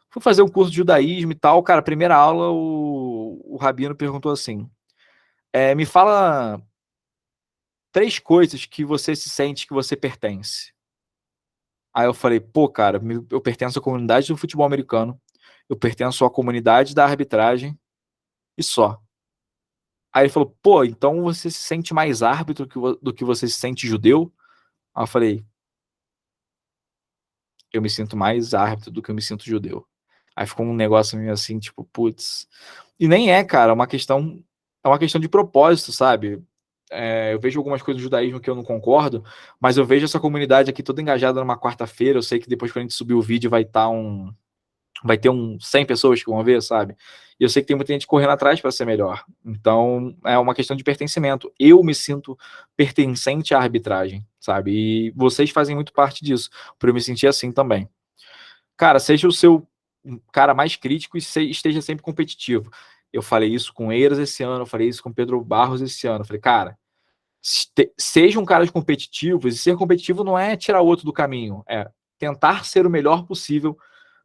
[SPEAKER 1] Fui fazer um curso de judaísmo e tal, cara, primeira aula, o rabino perguntou assim, me fala 3 coisas que você se sente que você pertence. Aí eu falei, cara, eu pertenço à comunidade do futebol americano, eu pertenço à comunidade da arbitragem e só. Aí ele falou, então você se sente mais árbitro do que você se sente judeu? Aí eu falei, eu me sinto mais árbitro do que eu me sinto judeu. Aí ficou um negócio meio assim, tipo, putz. E nem cara, é uma questão de propósito, sabe? Eu vejo algumas coisas do judaísmo que eu não concordo, mas eu vejo essa comunidade aqui toda engajada numa quarta-feira. Eu sei que depois, quando a gente subir o vídeo, vai ter 100 pessoas que vão ver, sabe? E eu sei que tem muita gente correndo atrás para ser melhor. Então, é uma questão de pertencimento. Eu me sinto pertencente à arbitragem, sabe? E vocês fazem muito parte disso, para eu me sentir assim também. Cara, seja o seu cara mais crítico e esteja sempre competitivo. Eu falei isso com Eiras esse ano, eu falei isso com Pedro Barros esse ano. Eu falei, cara, sejam caras competitivos, e ser competitivo não é tirar o outro do caminho, é tentar ser o melhor possível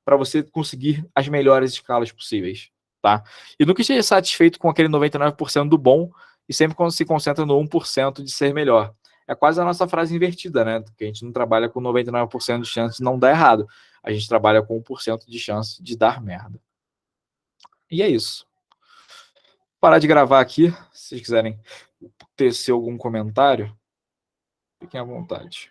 [SPEAKER 1] para você conseguir as melhores escalas possíveis, tá? E nunca esteja satisfeito com aquele 99% do bom e sempre quando se concentra no 1% de ser melhor. É quase a nossa frase invertida, né? Porque a gente não trabalha com 99% de chance de não dar errado. A gente trabalha com 1% de chance de dar merda. E é isso. Parar de gravar aqui. Se vocês quiserem tecer algum comentário, fiquem à vontade.